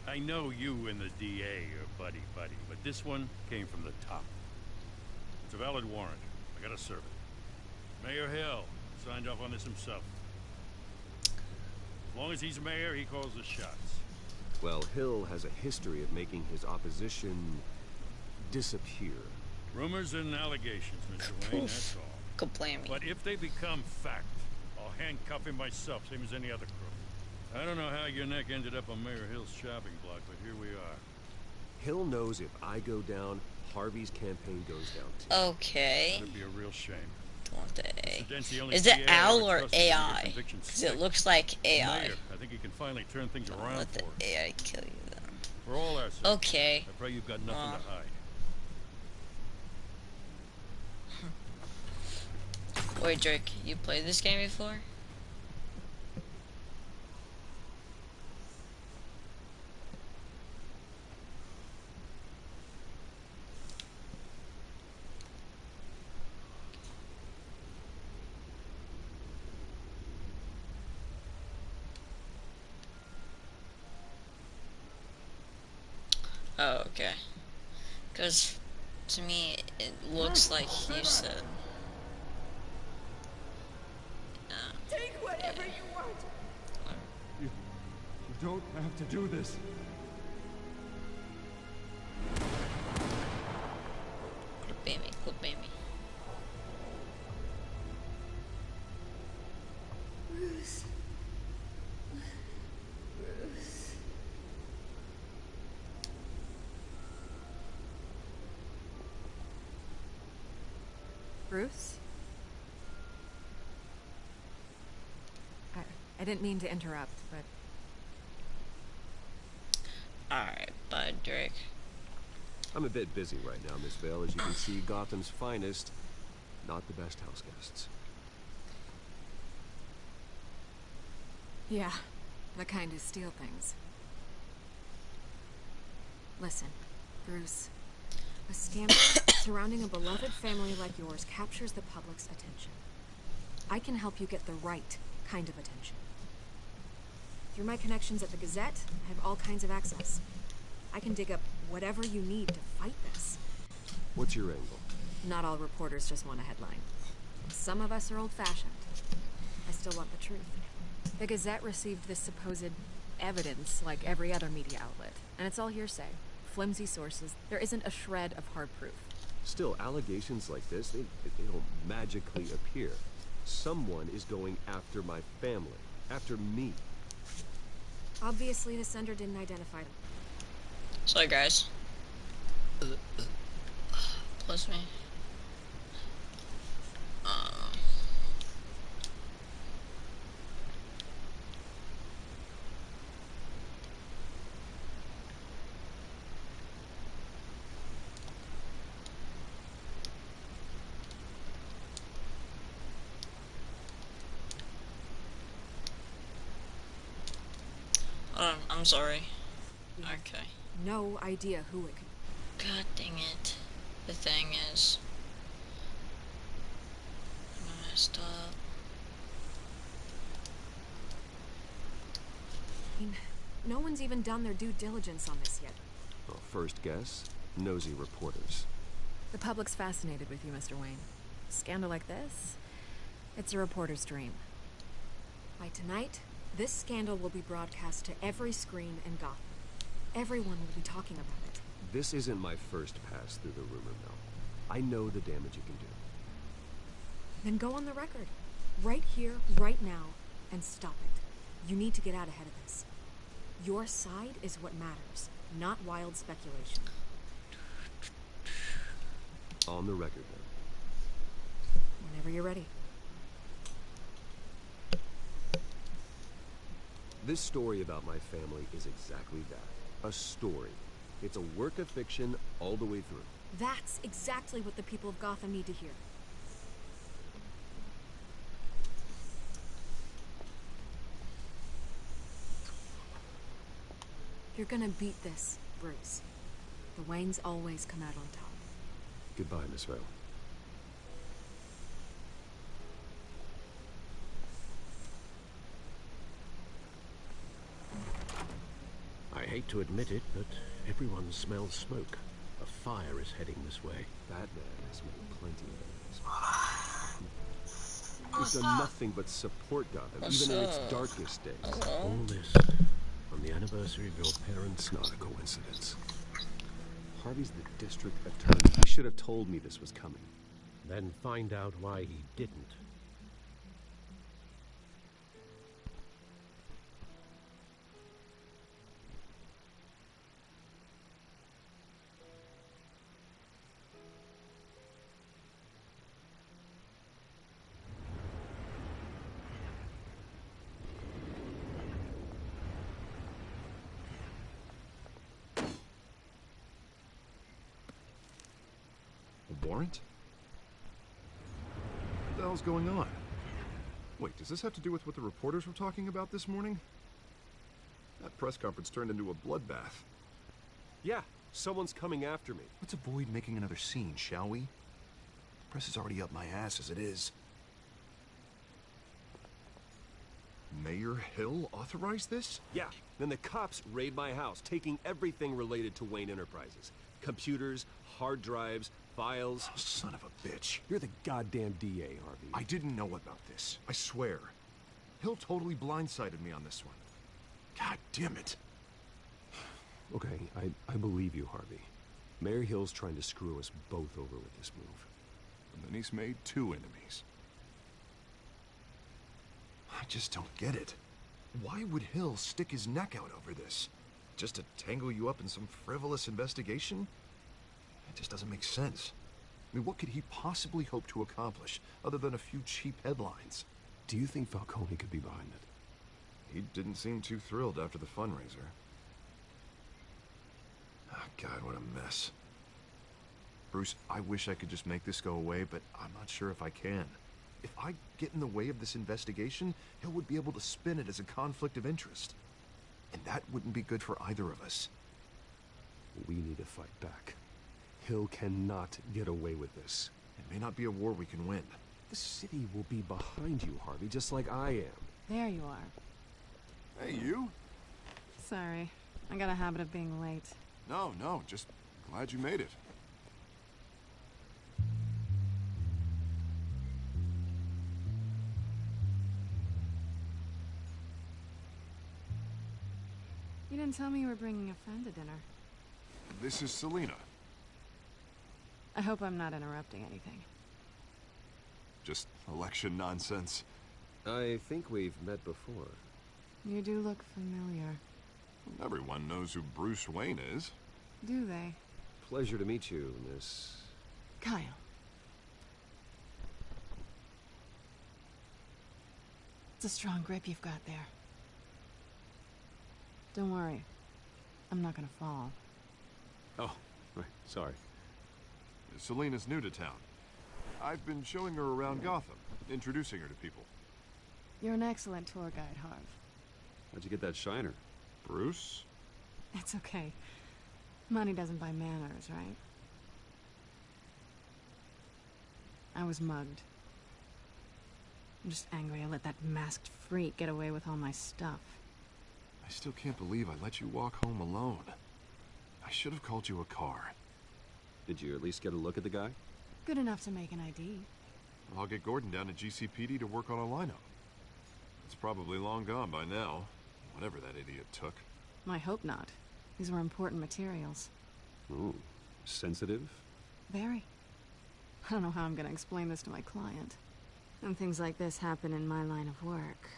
I know you and the DA are buddy-buddy, but this one came from the top. It's a valid warrant. I gotta serve it. Mayor Hill signed off on this himself. As long as he's mayor, he calls the shots. Well, Hill has a history of making his opposition disappear. Rumors and allegations, Mr. Wayne, that's all. Complain me. But if they become fact, I'll handcuff him myself, same as any other crook. I don't know how your neck ended up on Mayor Hill's shopping block, but here we are. Hill knows if I go down, Harvey's campaign goes down too. Okay. That'd be a real shame. Is it Al or AI? Because it looks like AI. Mayor, I think he can finally turn things around Let the for us. AI kill you then. For all our sakes. Okay. I pray you've got nothing to hide. Wait, Drake, you played this game before? Oh, okay. Because to me, it looks like he said. Take whatever you want. You don't have to do this. Culpeme. Bruce. Bruce. Bruce? I didn't mean to interrupt, but... Alright, Bud Drake. I'm a bit busy right now, Miss Vale. As you can see, Gotham's finest, not the best house guests. Yeah, the kind who steal things. Listen, Bruce. A scandal surrounding a beloved family like yours captures the public's attention. I can help you get the right kind of attention. Through my connections at the Gazette, I have all kinds of access. I can dig up whatever you need to fight this. What's your angle? Not all reporters just want a headline. Some of us are old-fashioned. I still want the truth. The Gazette received this supposed evidence like every other media outlet, and it's all hearsay. Flimsy sources. There isn't a shred of hard proof. Still, allegations like this, they don't magically appear. Someone is going after my family. After me. Obviously, the sender didn't identify them. Sorry, guys. Plus me. I'm sorry. Okay. No idea who it could. God dang it. The thing is, I messed up. I mean, no one's even done their due diligence on this yet. Well, first guess, nosy reporters. The public's fascinated with you, Mr. Wayne. A scandal like this, it's a reporter's dream. By tonight, this scandal will be broadcast to every screen in Gotham. Everyone will be talking about it. This isn't my first pass through the rumor mill. I know the damage it can do. Then go on the record. Right here, right now, and stop it. You need to get out ahead of this. Your side is what matters, not wild speculation. On the record, then. Whenever you're ready. This story about my family is exactly that. A story. It's a work of fiction all the way through. That's exactly what the people of Gotham need to hear. You're gonna beat this, Bruce. The Waynes always come out on top. Goodbye, Miss Vale. I hate to admit it, but everyone smells smoke. A fire is heading this way. Batman has made plenty of enemies. We've done nothing but support Gotham, even in its darkest days. All this on the anniversary of your parents' Not a coincidence. Harvey's the district attorney. He should have told me this was coming. Then find out why he didn't. Warrant? What the hell's going on? Wait, does this have to do with what the reporters were talking about this morning? That press conference turned into a bloodbath. Yeah, someone's coming after me. Let's avoid making another scene, shall we? Press is already up my ass as it is. Mayor Hill authorized this? Yeah. Then the cops raid my house, taking everything related to Wayne Enterprises. Computers, hard drives, files. Oh, son of a bitch. You're the goddamn DA, Harvey. I didn't know about this. I swear. Hill totally blindsided me on this one. God damn it. Okay, I believe you, Harvey. Mayor Hill's trying to screw us both over with this move. And then he's made 2 enemies. I just don't get it. Why would Hill stick his neck out over this? Just to tangle you up in some frivolous investigation? It just doesn't make sense. I mean, what could he possibly hope to accomplish other than a few cheap headlines? Do you think Falcone could be behind it? He didn't seem too thrilled after the fundraiser. Oh, God, what a mess. Bruce, I wish I could just make this go away, but I'm not sure if I can. If I get in the way of this investigation, Hill would be able to spin it as a conflict of interest. And that wouldn't be good for either of us. We need to fight back. Hill cannot get away with this. It may not be a war we can win. The city will be behind you, Harvey, just like I am. There you are. Hey, you? Sorry. I got a habit of being late. No, just glad you made it. You didn't tell me you were bringing a friend to dinner. This is Selina. I hope I'm not interrupting anything. Just election nonsense. I think we've met before. You do look familiar. Everyone knows who Bruce Wayne is. Do they? Pleasure to meet you, Miss... Kyle. It's a strong grip you've got there. Don't worry. I'm not gonna fall. Oh, right, sorry. Selina's new to town. I've been showing her around Gotham, introducing her to people. You're an excellent tour guide, Harv. How'd you get that shiner? Bruce? It's okay. Money doesn't buy manners, right? I was mugged. I'm just angry I let that masked freak get away with all my stuff. I still can't believe I let you walk home alone. I should have called you a car. Did you at least get a look at the guy? Good enough to make an ID. I'll get Gordon down at GCPD to work on a lineup. It's probably long gone by now, whatever that idiot took. I hope not. These were important materials. Ooh, sensitive? Very. I don't know how I'm gonna explain this to my client. When things like this happen in my line of work,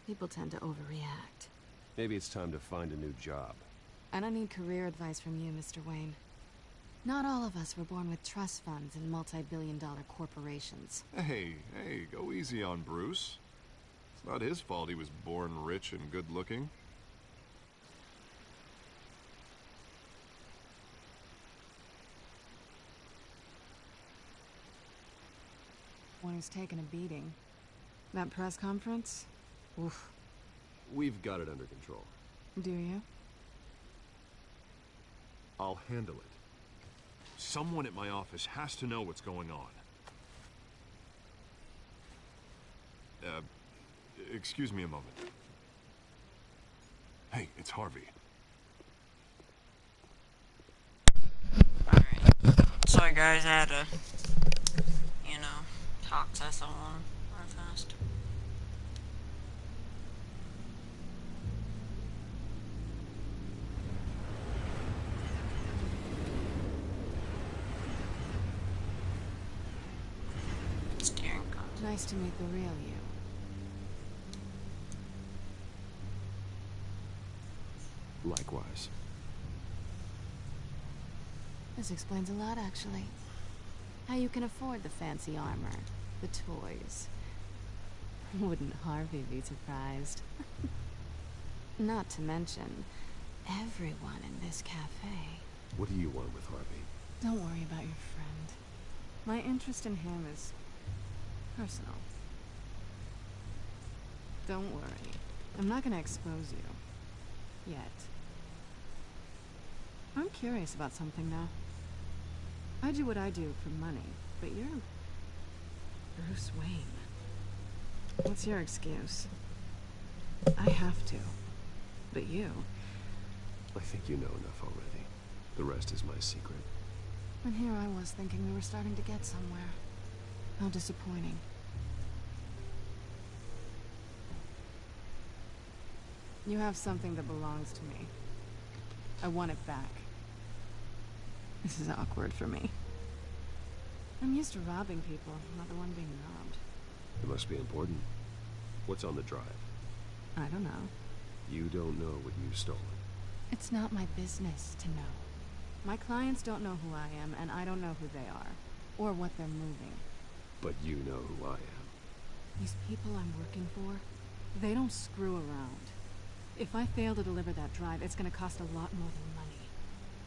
people tend to overreact. Maybe it's time to find a new job. And I need career advice from you, Mr. Wayne. Not all of us were born with trust funds and multi-billion-dollar corporations. Hey, go easy on Bruce. It's not his fault he was born rich and good-looking. One who's taken a beating. That press conference? Oof. We've got it under control. Do you? I'll handle it. Someone at my office has to know what's going on. Excuse me a moment. Hey, it's Harvey. Alright. Sorry guys, I had to, talk to someone real fast. Steering column. Nice to meet the real you. Likewise. This explains a lot, actually. How you can afford the fancy armor, the toys. Wouldn't Harvey be surprised? Not to mention, everyone in this cafe. What do you want with Harvey? Don't worry about your friend. My interest in him is personal. Don't worry. I'm not gonna expose you. Yet. I'm curious about something now. I do what I do for money, but you're Bruce Wayne. What's your excuse? I have to. But you... I think you know enough already. The rest is my secret. And here I was thinking we were starting to get somewhere. How disappointing. You have something that belongs to me. I want it back. This is awkward for me. I'm used to robbing people, not the one being robbed. It must be important. What's on the drive? I don't know. You don't know what you've stolen. It's not my business to know. My clients don't know who I am, and I don't know who they are, or what they're moving. But you know who I am. These people I'm working for, they don't screw around. If I fail to deliver that drive, it's gonna cost a lot more than money.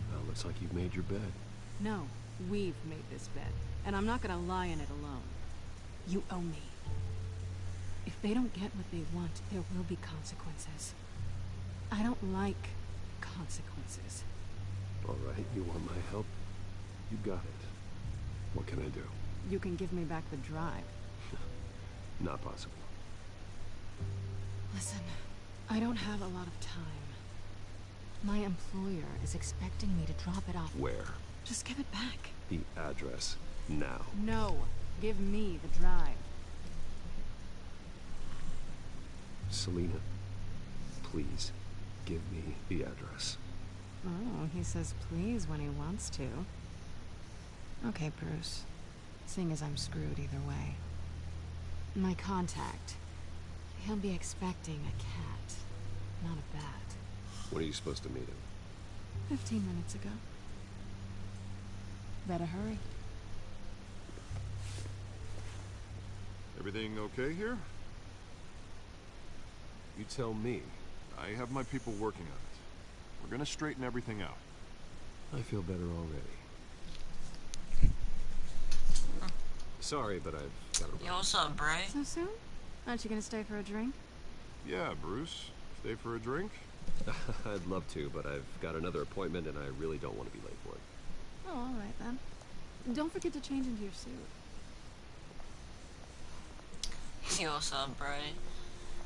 Well, looks like you've made your bed. No, we've made this bed, and I'm not gonna lie in it alone. You owe me. If they don't get what they want, there will be consequences. I don't like consequences. All right, you want my help? You got it. What can I do? You can give me back the drive. Not possible. Listen, I don't have a lot of time. My employer is expecting me to drop it off. Where? Just give it back. The address, now. No, give me the drive. Selina, please, give me the address. Oh, he says please when he wants to. Okay, Bruce. Seeing as I'm screwed either way. My contact. He'll be expecting a cat, not a bat. When are you supposed to meet him? 15 minutes ago. Better hurry. Everything okay here? You tell me. I have my people working on it. We're gonna straighten everything out. I feel better already. Sorry, but I've got to run. Yo, what's up, Bray? So soon? Aren't you gonna stay for a drink? Yeah, Bruce. Stay for a drink? I'd love to, but I've got another appointment and I really don't want to be late for it. Oh, all right then. Don't forget to change into your suit. Yo, what's up, Bray?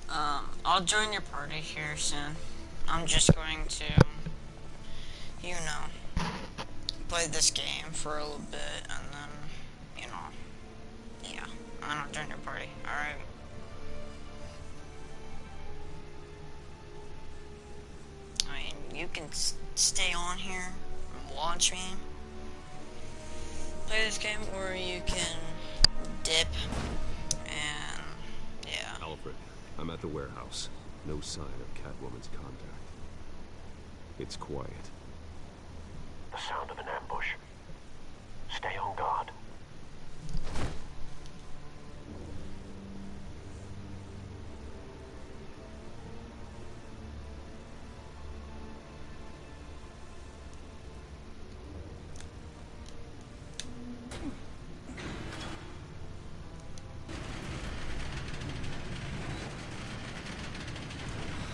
I'll join your party here soon. I'm just going to, you know, play this game for a little bit, and then, you know, yeah, and then I'll join your party, alright? I mean, you can stay on here and watch me play this game, or you can dip, and, yeah. Alfred, I'm at the warehouse. No sign of Catwoman's contact. It's quiet. The sound of an ambush. Stay on guard.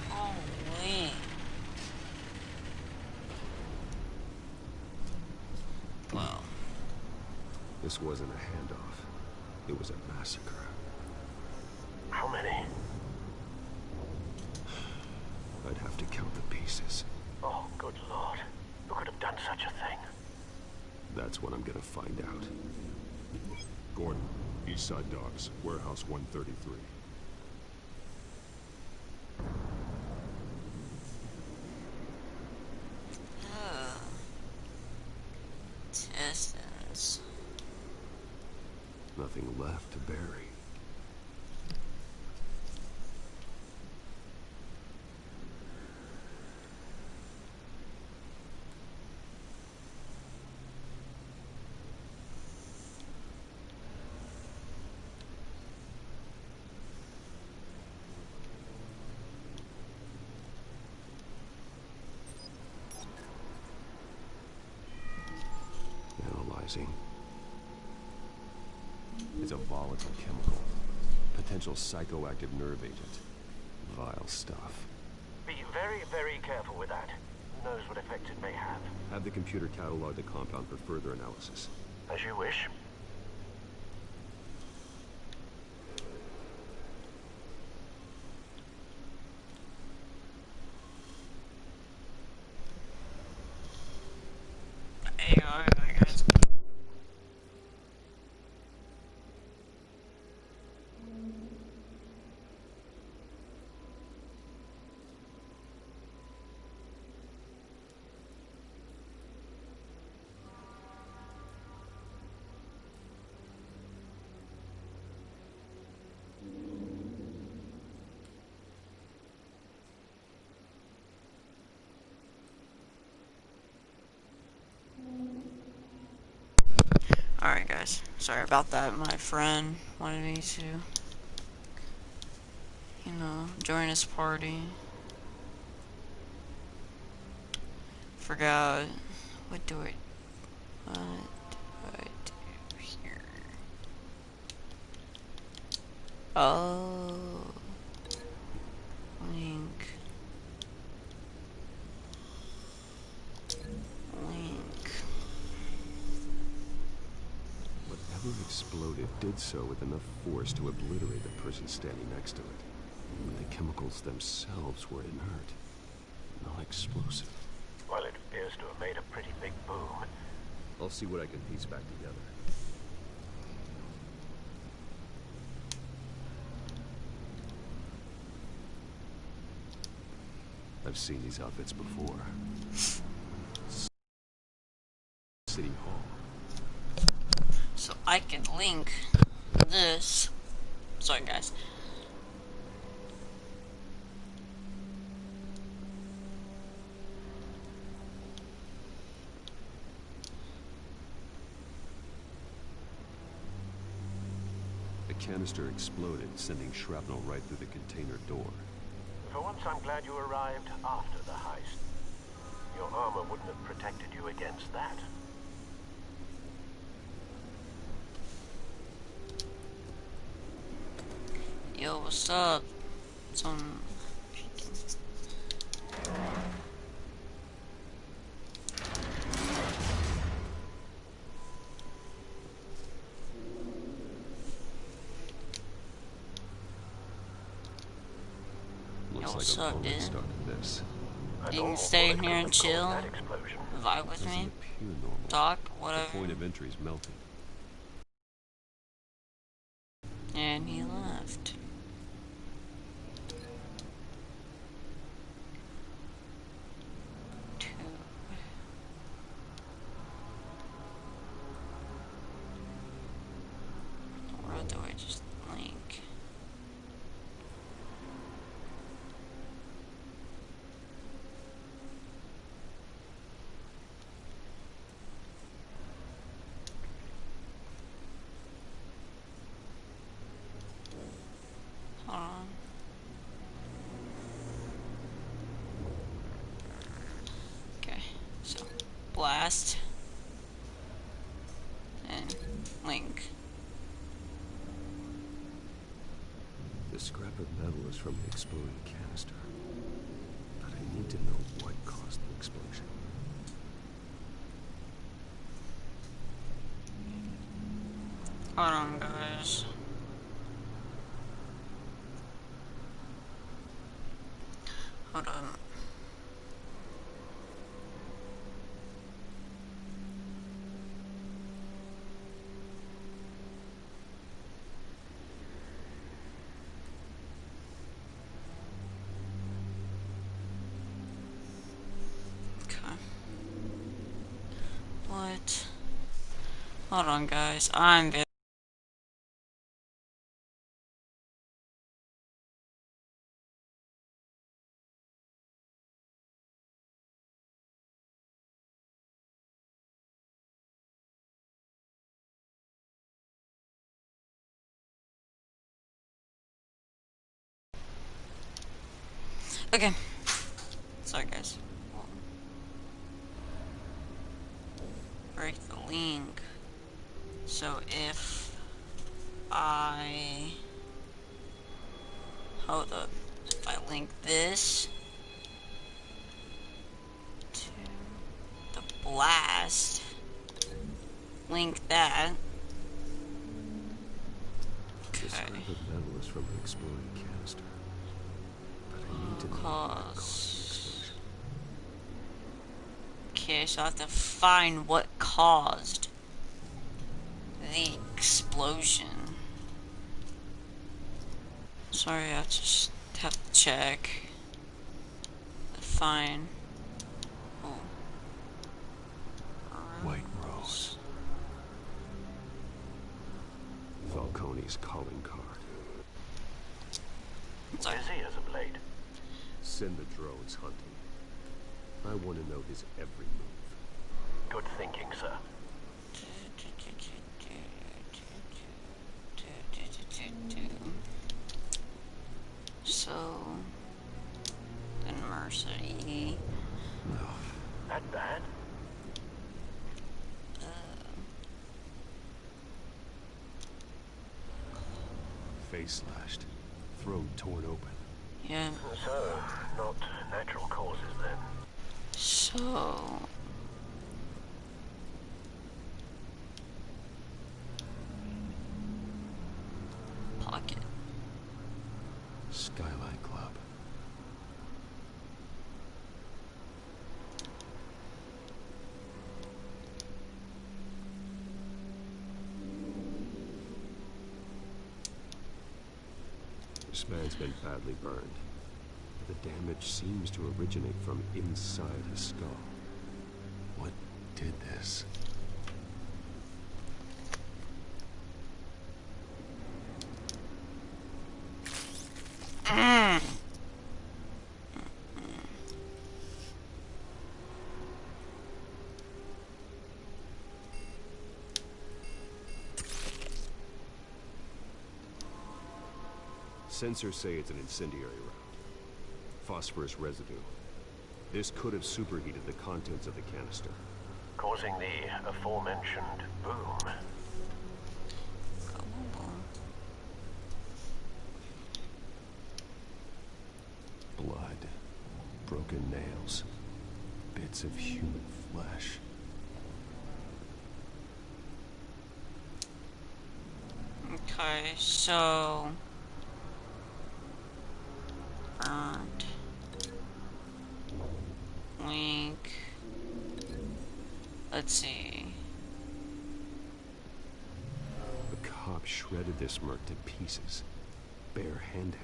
Holy. Wow. This wasn't a handoff. It was a massacre. How many? I'd have to count the pieces. Oh, good lord. Who could have done such a thing? That's what I'm gonna find out. Gordon, East Side Docks, Warehouse 133. Intestines. Nothing left to bury. Analyzing. It's a volatile chemical. Potential psychoactive nerve agent. Vile stuff. Be very, very careful with that. Who knows what effect it may have. Have the computer catalog the compound for further analysis. As you wish. guys. Sorry about that. My friend wanted me to, you know, join his party. Forgot. What do I do here? Oh. Link. Whatever exploded did so with enough force to obliterate the person standing next to it. But the chemicals themselves were inert, not explosive. Well, it appears to have made a pretty big boom. I'll see what I can piece back together. I've seen these outfits before. City Hall. So I can link this. Sorry, guys. The canister exploded, sending shrapnel right through the container door. For once, I'm glad you arrived after the heist. Your armor wouldn't have protected you against that. Yo, what's up? Some... Looks what's like up, a dude? started this. You can stay in here and chill, vibe with Doesn't me, appear normal. talk, The whatever. point of entry is melting. And he left. Where do I just link? Hold on. Okay, so blast and link. The scrap of metal is from the exploding canister. But I need to know what caused the explosion. Hold on, guys. Hold on. Okay. What? Hold on, guys. I'm very... Okay. Sorry, guys. Break the link. So if I... Hold up. If I link this to the blast, link that. The scrap of metal is from the exploding canister. But I need to know what caused the explosion. Okay, so I have to find what caused the explosion. Sorry, I just have to check. Fine. Oh. White Rose. Falcone's calling card. Busy as of late. Send the drones hunting. I want to know his every move. Good thinking, sir. So, the mercy. No. That bad? Face slashed. Throat torn open. Yeah. So, not natural causes then. So... Pocket. Skylight Club. This man's been badly burned. The damage seems to originate from inside his skull. What did this? Sensors say it's an incendiary round. Phosphorus residue. This could have superheated the contents of the canister, causing the aforementioned boom. Blood, broken nails, bits of human flesh. Okay, so... Burned. Link. Let's see. The cop shredded this merc to pieces, barehanded.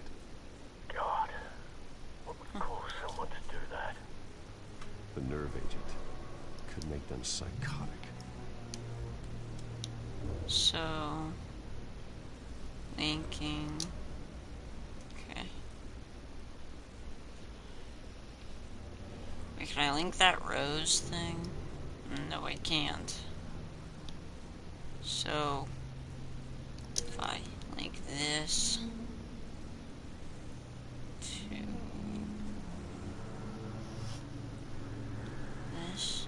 God, what would cause someone to do that? The nerve agent could make them psychotic. So... Linking... Okay. Wait, can I link that rose thing? No, I can't. So... If I link this... to... this...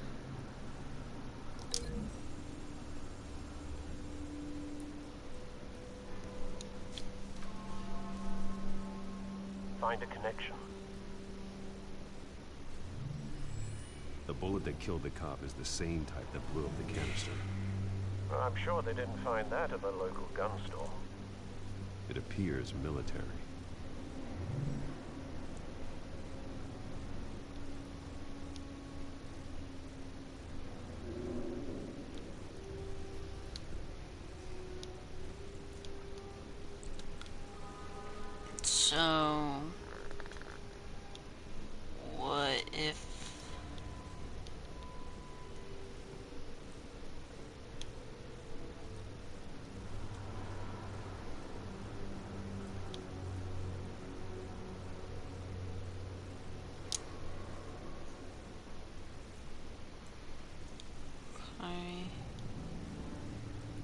Find a connection. The bullet that killed the cop is the same type that blew up the canister. Well, I'm sure they didn't find that at the local gun store. It appears military. So... What if... Okay.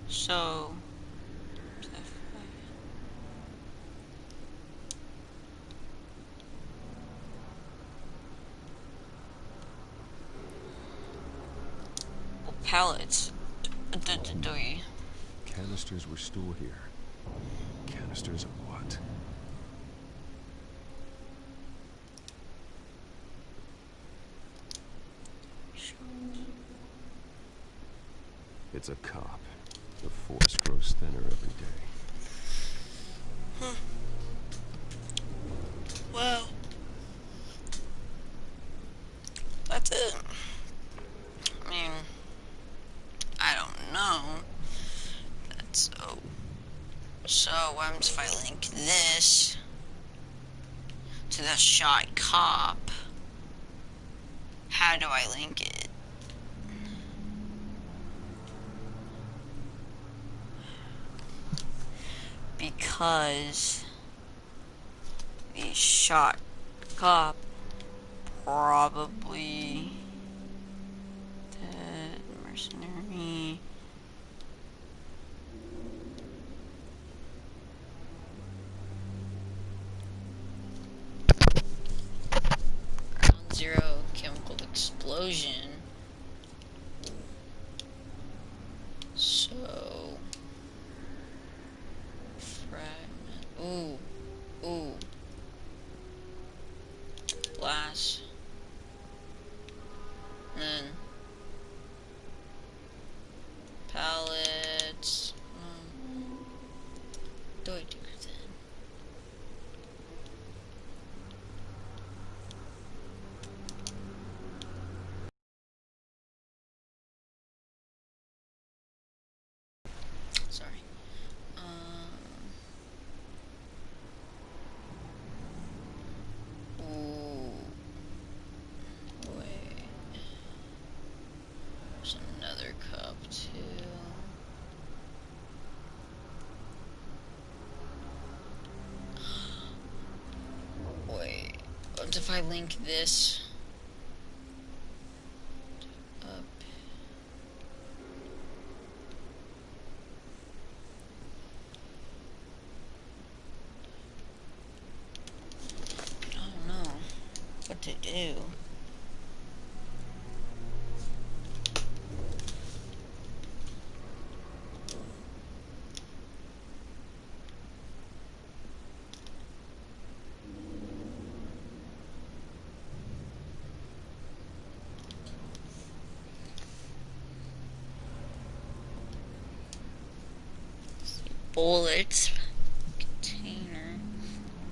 So... Pallets. Canisters were stored here. Canisters of what? It's a cop. The force grows thinner every day. Huh. Well, that's it. I mean, I don't know. That's so. So what happens if I link this to the shot cop? How do I link it? Because the shot cop probably dead mercenary. explosion. So fragment. Ooh. Glass. And then pallets. Do I do then? Sorry. Wait. There's another cup too. Wait. What if I link this up? I don't know what to do. Bullets container.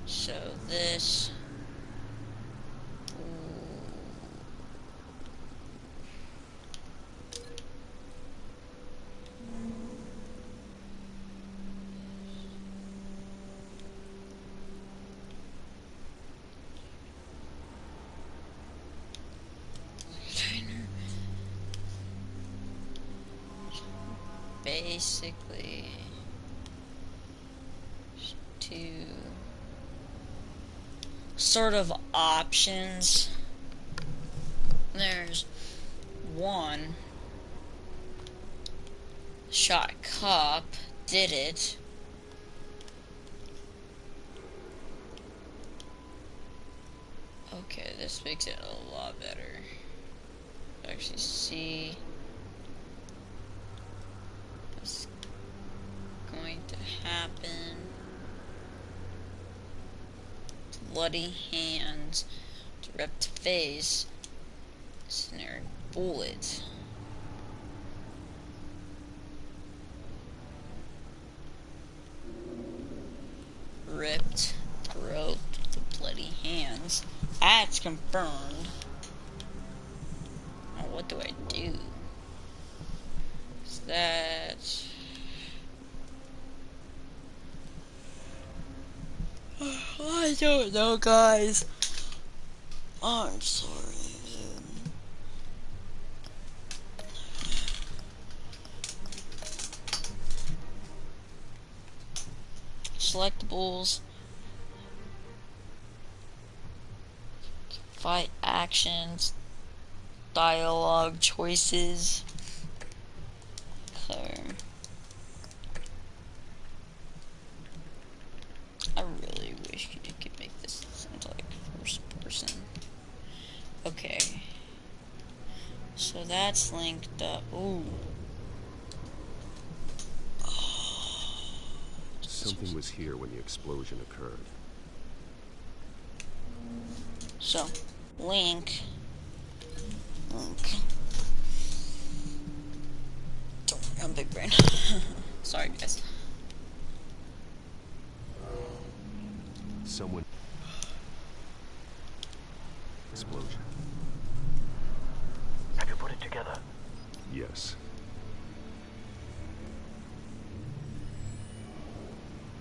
So this. Basically two sort of options. There's one shot cop did it. Okay, this makes it a lot better. Actually see what's going to happen. Bloody hands, ripped face, snared bullet. Ripped throat, the bloody hands. That's confirmed. Now what do I do? Is that... I don't know, guys. I'm sorry. Selectables. Fight actions. Dialogue choices. Okay. I really wish you could make this sound like first person. Okay. So that's linked up. Ooh. Something was here when the explosion occurred. So, link. Don't worry, I'm big brain. Sorry, guys. Someone... Explosion. Have you put it together? Yes.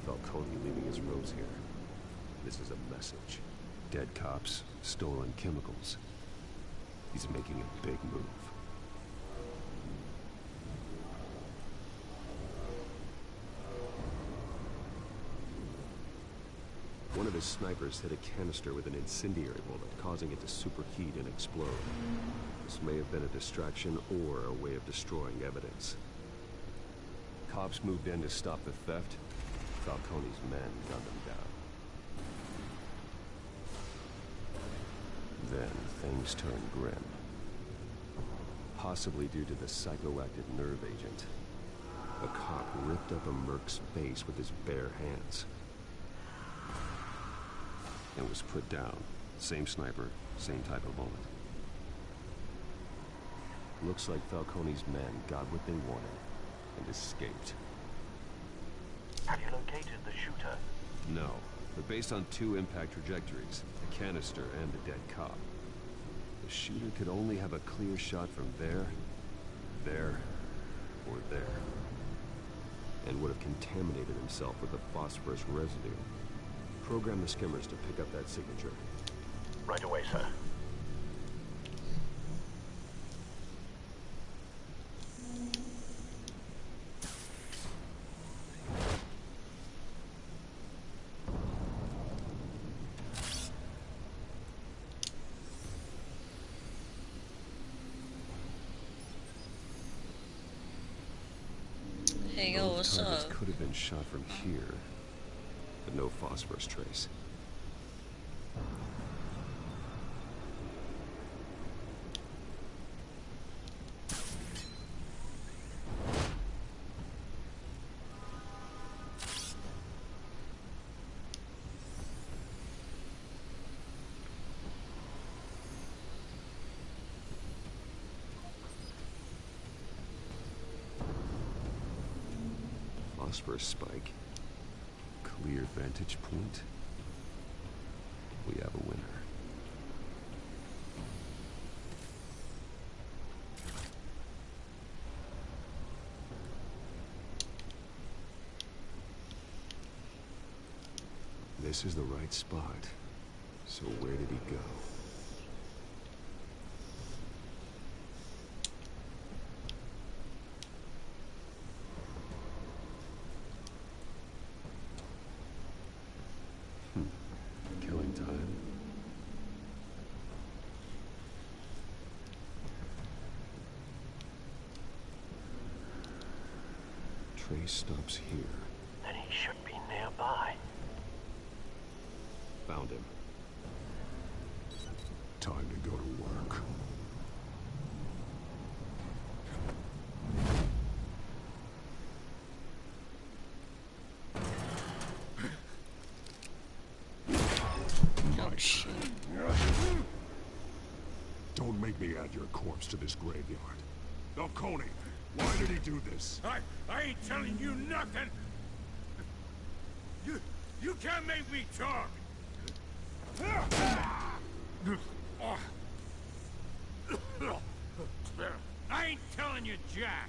Falcone leaving his rose here. This is a message. Dead cops, stolen chemicals. He's making a big move. One of his snipers hit a canister with an incendiary bullet, causing it to superheat and explode. This may have been a distraction or a way of destroying evidence. Cops moved in to stop the theft. Falcone's men gunned them down. Then things turned grim. possibly due to the psychoactive nerve agent. A cop ripped up a merc's face with his bare hands. And was put down. Same sniper, same type of bullet. Looks like Falcone's men got what they wanted and escaped. Have you located the shooter? No, but based on 2 impact trajectories, the canister and the dead cop, the shooter could only have a clear shot from there, or there. And would have contaminated himself with the phosphorus residue. Program the skimmers to pick up that signature. Right away, sir. Hey yo, what's Targets up? could have been shot from here, but no phosphorus trace. Phosphorus spike. Clear vantage point. We have a winner. This is the right spot. So where did he go? Killing time. Trace stops here. Then he should be nearby. Found him. Time to go to work. Oh shit. Don't make me add your corpse to this graveyard. Falcone, why did he do this? I ain't telling you nothing. You can't make me talk. I ain't telling you, Jack.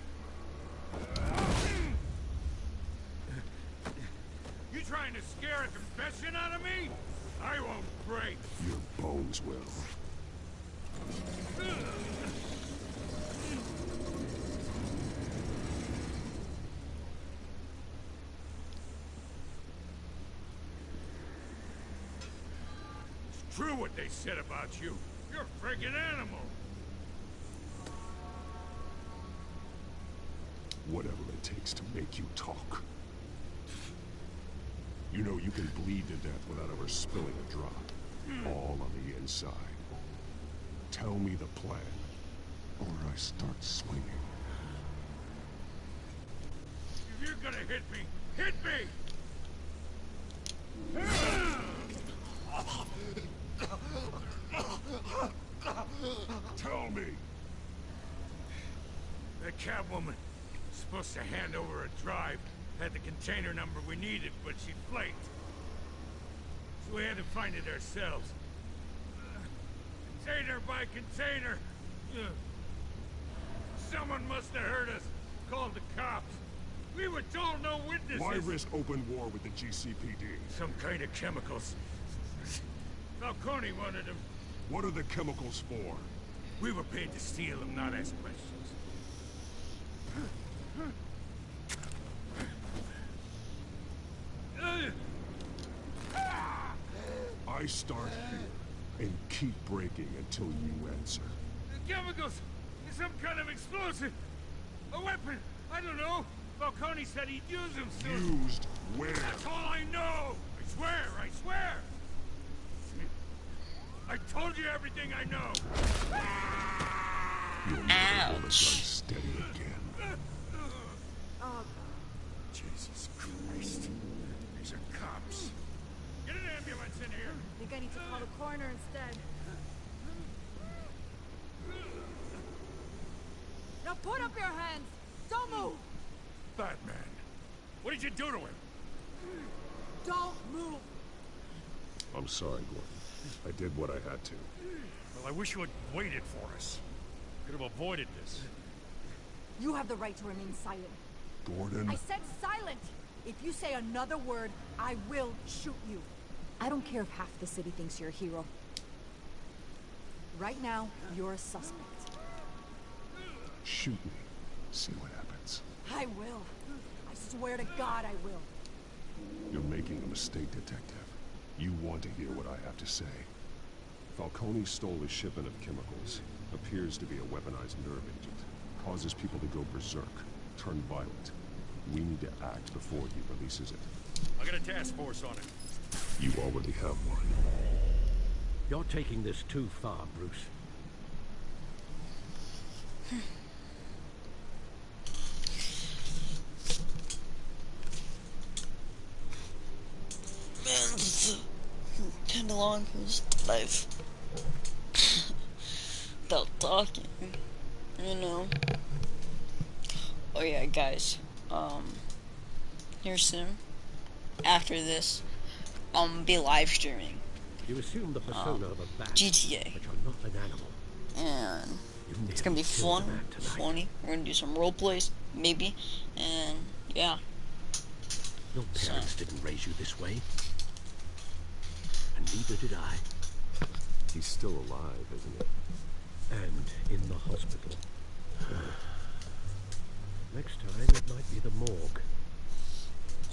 You trying to scare a confession out of me? I won't break. Your bones will. It's true what they said about you. You're a friggin' animal. Whatever it takes to make you talk. You know you can bleed to death without ever spilling a drop. All on the inside. Tell me the plan, or I start swinging. If you're gonna hit me, hit me! Tell me! That Catwoman supposed to hand over a drive. Had the container number we needed, but she flaked. So we had to find it ourselves. Container by container. Someone must have heard us. Called the cops. We were told no witnesses. Why risk open war with the GCPD? Some kind of chemicals. Falcone wanted them. What are the chemicals for? We were paid to steal them, not ask questions. I start here and keep breaking until you answer. The chemicals! Is some kind of explosive! A weapon! I don't know! Falcone said he'd use them soon! Used where? That's all I know! I swear! I swear! I told you everything I know! Ow. gun steady again. Oh, Jesus Christ. These are cops. Get an ambulance in here. I think I need to call the coroner instead. Now put up your hands! Don't move! Batman. What did you do to him? Don't move! I'm sorry, Gordon. I did what I had to. Well, I wish you had waited for us. Could have avoided this. You have the right to remain silent. Gordon? I said silent! If you say another word, I will shoot you. I don't care if half the city thinks you're a hero. Right now, you're a suspect. Shoot me. See what happens. I will. I swear to God I will. You're making a mistake, Detective. You want to hear what I have to say. Falcone stole a shipment of chemicals. Appears to be a weaponized nerve agent. Causes people to go berserk. Turn violent. We need to act before he releases it. I got a task force on it. You already have one. You're taking this too far, Bruce. Man, this is kind of long because I've without talking, you know. Oh yeah, guys. Here soon. After this, be live streaming. You assume the persona of a bat, GTA. but you're not an animal. And it's gonna be fun, funny. We're gonna do some role plays, maybe, and yeah. Your parents didn't raise you this way, and neither did I. He's still alive, isn't he? And in the hospital. Next time, it might be the morgue.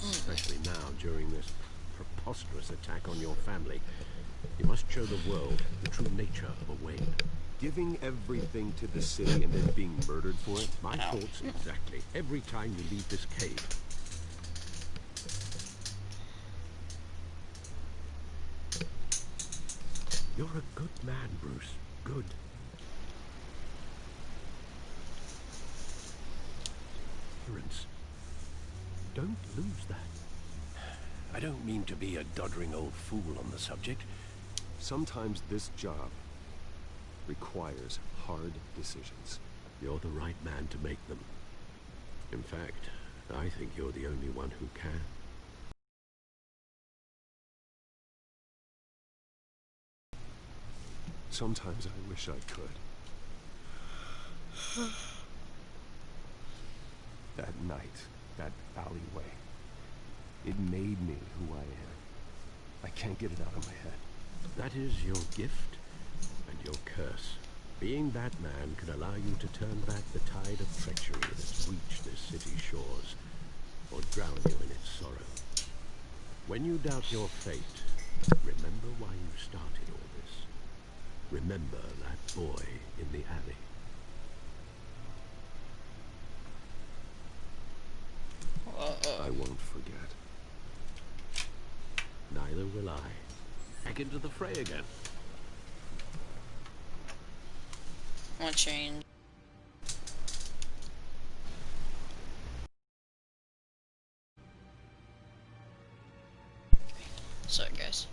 Especially now, during this preposterous attack on your family. You must show the world the true nature of a Wayne. Giving everything to the city and then being murdered for it? My thoughts exactly. Every time you leave this cave. You're a good man, Bruce. Good. Ignorance. Don't lose that. I don't mean to be a doddering old fool on the subject. Sometimes this job requires hard decisions. You're the right man to make them. In fact, I think you're the only one who can. Sometimes I wish I could. That night, that alleyway, it made me who I am. I can't get it out of my head. That is your gift and your curse. Being that man can allow you to turn back the tide of treachery that's reached this city's shores, or drown you in its sorrow. When you doubt your fate, remember why you started all this. Remember that boy in the alley. I won't forget. Neither will I. Back into the fray again. I want to change. Sorry guys,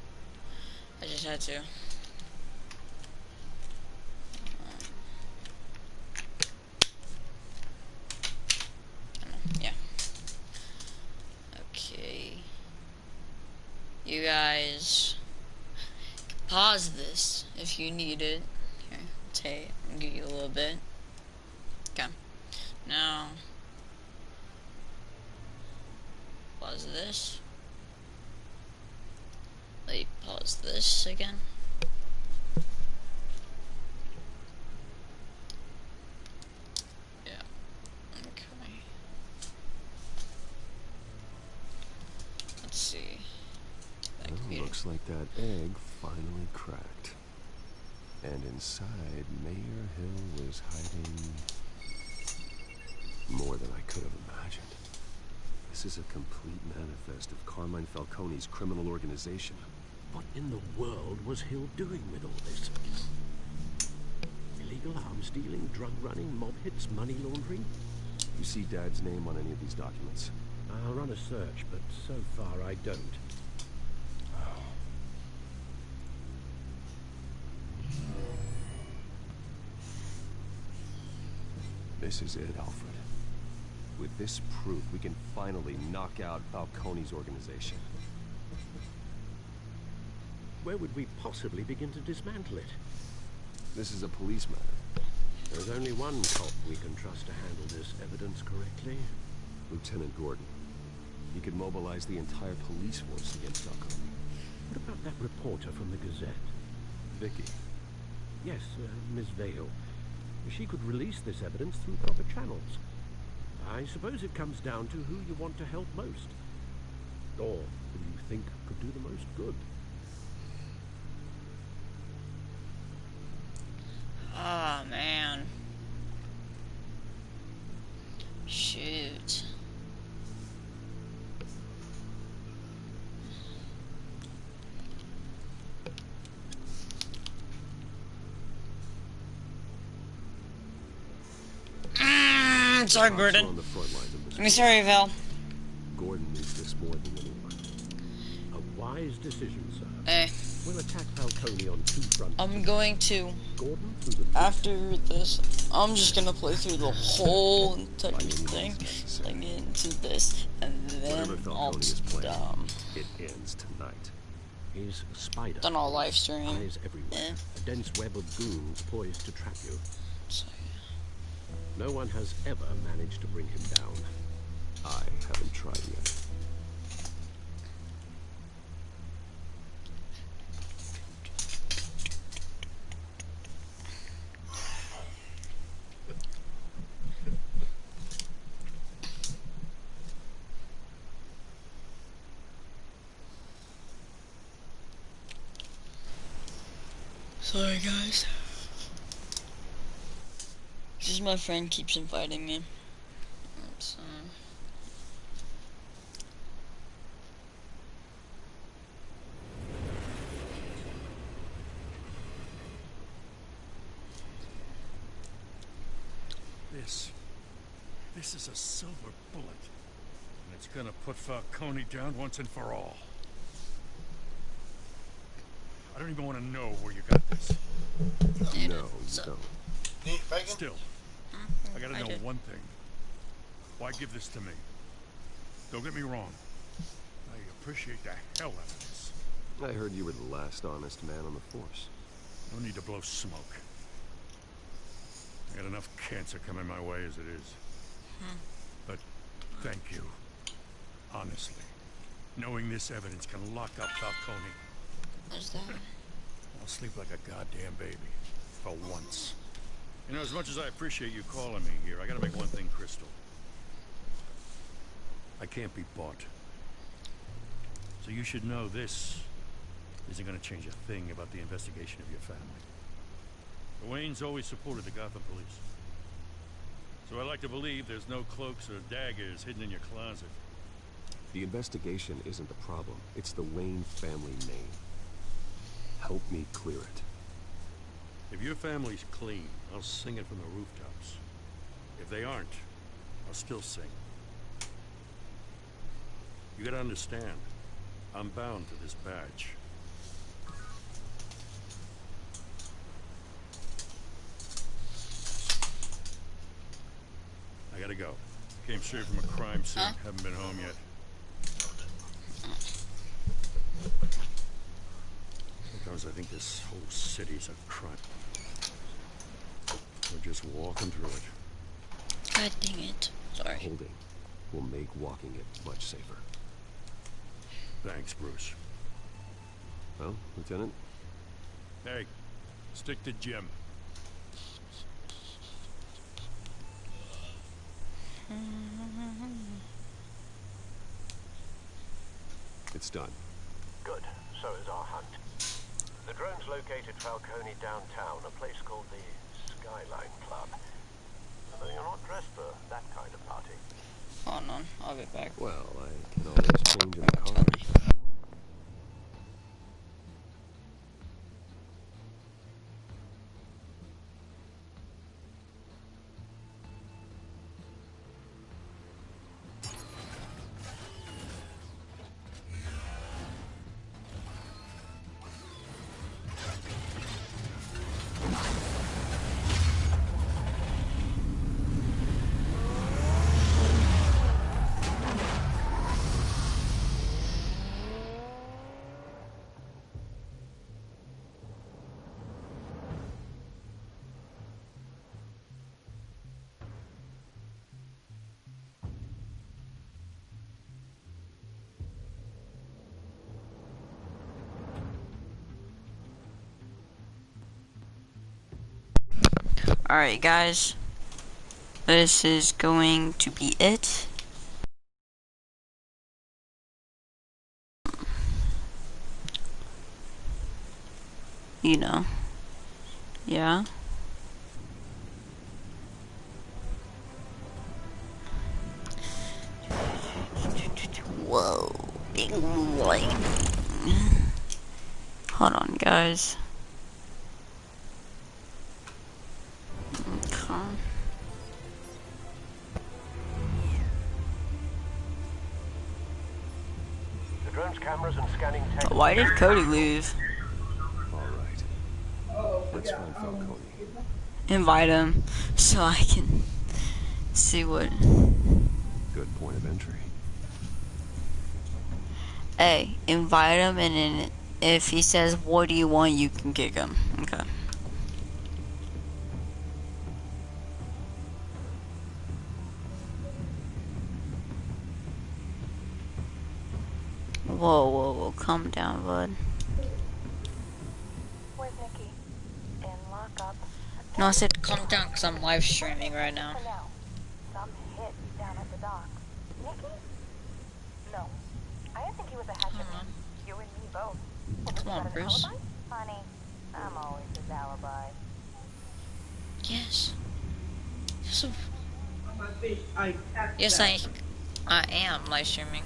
I just had to. Yeah. Okay. You guys pause this if you need it. Here, take. I'll give you a little bit. Okay. Now pause this. Let me pause this again. Yeah. Okay. Let's see. Well, looks like that egg finally cracked. And inside, Mayor Hill was hiding more than I could have imagined. This is a complete manifest of Carmine Falcone's criminal organization. What in the world was Hill doing with all this? Illegal illegal arms dealing, drug running, mob hits, money laundering? You see Dad's name on any of these documents? I'll run a search, but so far I don't. This is it, Alfred. With this proof, we can finally knock out Falcone's organization. Where would we possibly begin to dismantle it? This is a police matter. There's only one cop we can trust to handle this evidence correctly. Lieutenant Gordon. He could mobilize the entire police force against Falcone. What about that reporter from the Gazette? Vicky. Yes, Miss Vale. She could release this evidence through proper channels. I suppose it comes down to who you want to help most. Or who you think could do the most good. Oh, man. Shoot. Sorry, Gordon. I'm sorry, Val. Gordon needs this more than anyone. A wise decision, sir. Eh. We'll attack Falcone on two fronts. I'm going to, Gordon through the after this, I'm just gonna play through the whole entire thing, like into this, and then I'll it ends tonight. His spider. Then I'll live stream. Eyes everywhere. A dense web of goons poised to trap you. No one has ever managed to bring him down. I haven't tried yet. Sorry, guys. Just my friend keeps inviting me. So. This is a silver bullet. And it's gonna put Falcone down once and for all. I don't even want to know where you got this. No, you don't. Still, I gotta know one thing. Why give this to me? Don't get me wrong. I appreciate the hell out of this. I heard you were the last honest man on the force. No need to blow smoke. I got enough cancer coming my way as it is. But thank you. Honestly. Knowing this evidence can lock up Falcone. What's that? I'll sleep like a goddamn baby. For once. You know, as much as I appreciate you calling me here, I gotta make one thing crystal. I can't be bought. So you should know this isn't gonna change a thing about the investigation of your family. The Waynes always supported the Gotham police. So I like to believe there's no cloaks or daggers hidden in your closet. The investigation isn't the problem. It's the Wayne family name. Help me clear it. If your family's clean, I'll sing it from the rooftops. If they aren't, I'll still sing. You gotta understand, I'm bound to this badge. I gotta go. Came straight from a crime scene. Haven't been home yet. Sometimes I think this whole city's a crime. We're just walking through it. God dang it. Sorry. Holding will make walking it much safer. Thanks, Bruce. Well, Lieutenant? Hey, stick to Jim. It's done. Good. So is our hunt. The drones located Falcone downtown, a place called the Skyline Club. Although you're not dressed for that kind of party. Hold on, I'll be back. Well, I can always change in the car. Alright, guys. This is going to be it. You know. Yeah. Whoa. Big lightning. Hold on, guys. Okay. The drone's cameras and scanning tech. Why did Cody leave? All right. Let's find Falcone. Invite him so I can see what. Good point of entry. Hey, invite him, and then if he says, "What do you want?" you can kick him. Okay. Whoa, whoa, whoa! Calm down, bud. Where's Nikki? In lockup. No, I said calm down because I'm live streaming right now. For now. Some hit down at the docks. Nikki? No. I didn't think he was a hatchet. You and me both. Well, Come on, Bruce. alibi? Honey, I'm always his alibi. Yes. So. Yes, I am live streaming.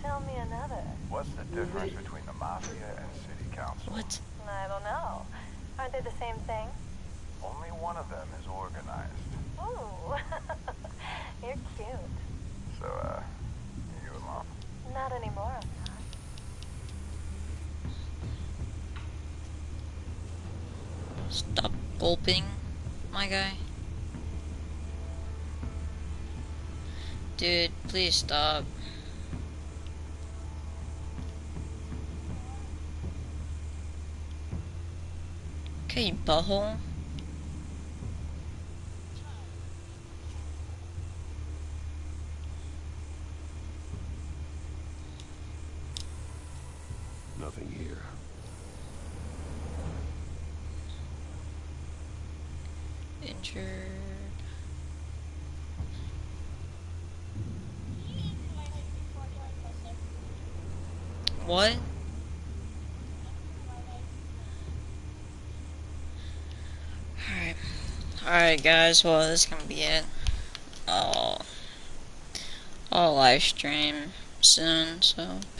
Tell me another. What's the difference between the Mafia and City Council? What? I don't know. Aren't they the same thing? Only one of them is organized. Ooh. You're cute. So, you a mom? Not anymore, I'm not. Stop gulping, my guy. Dude, please stop. Okay, you butthole. Nothing here. Injured. What? Alright guys, well this is gonna be it. I'll live stream soon, so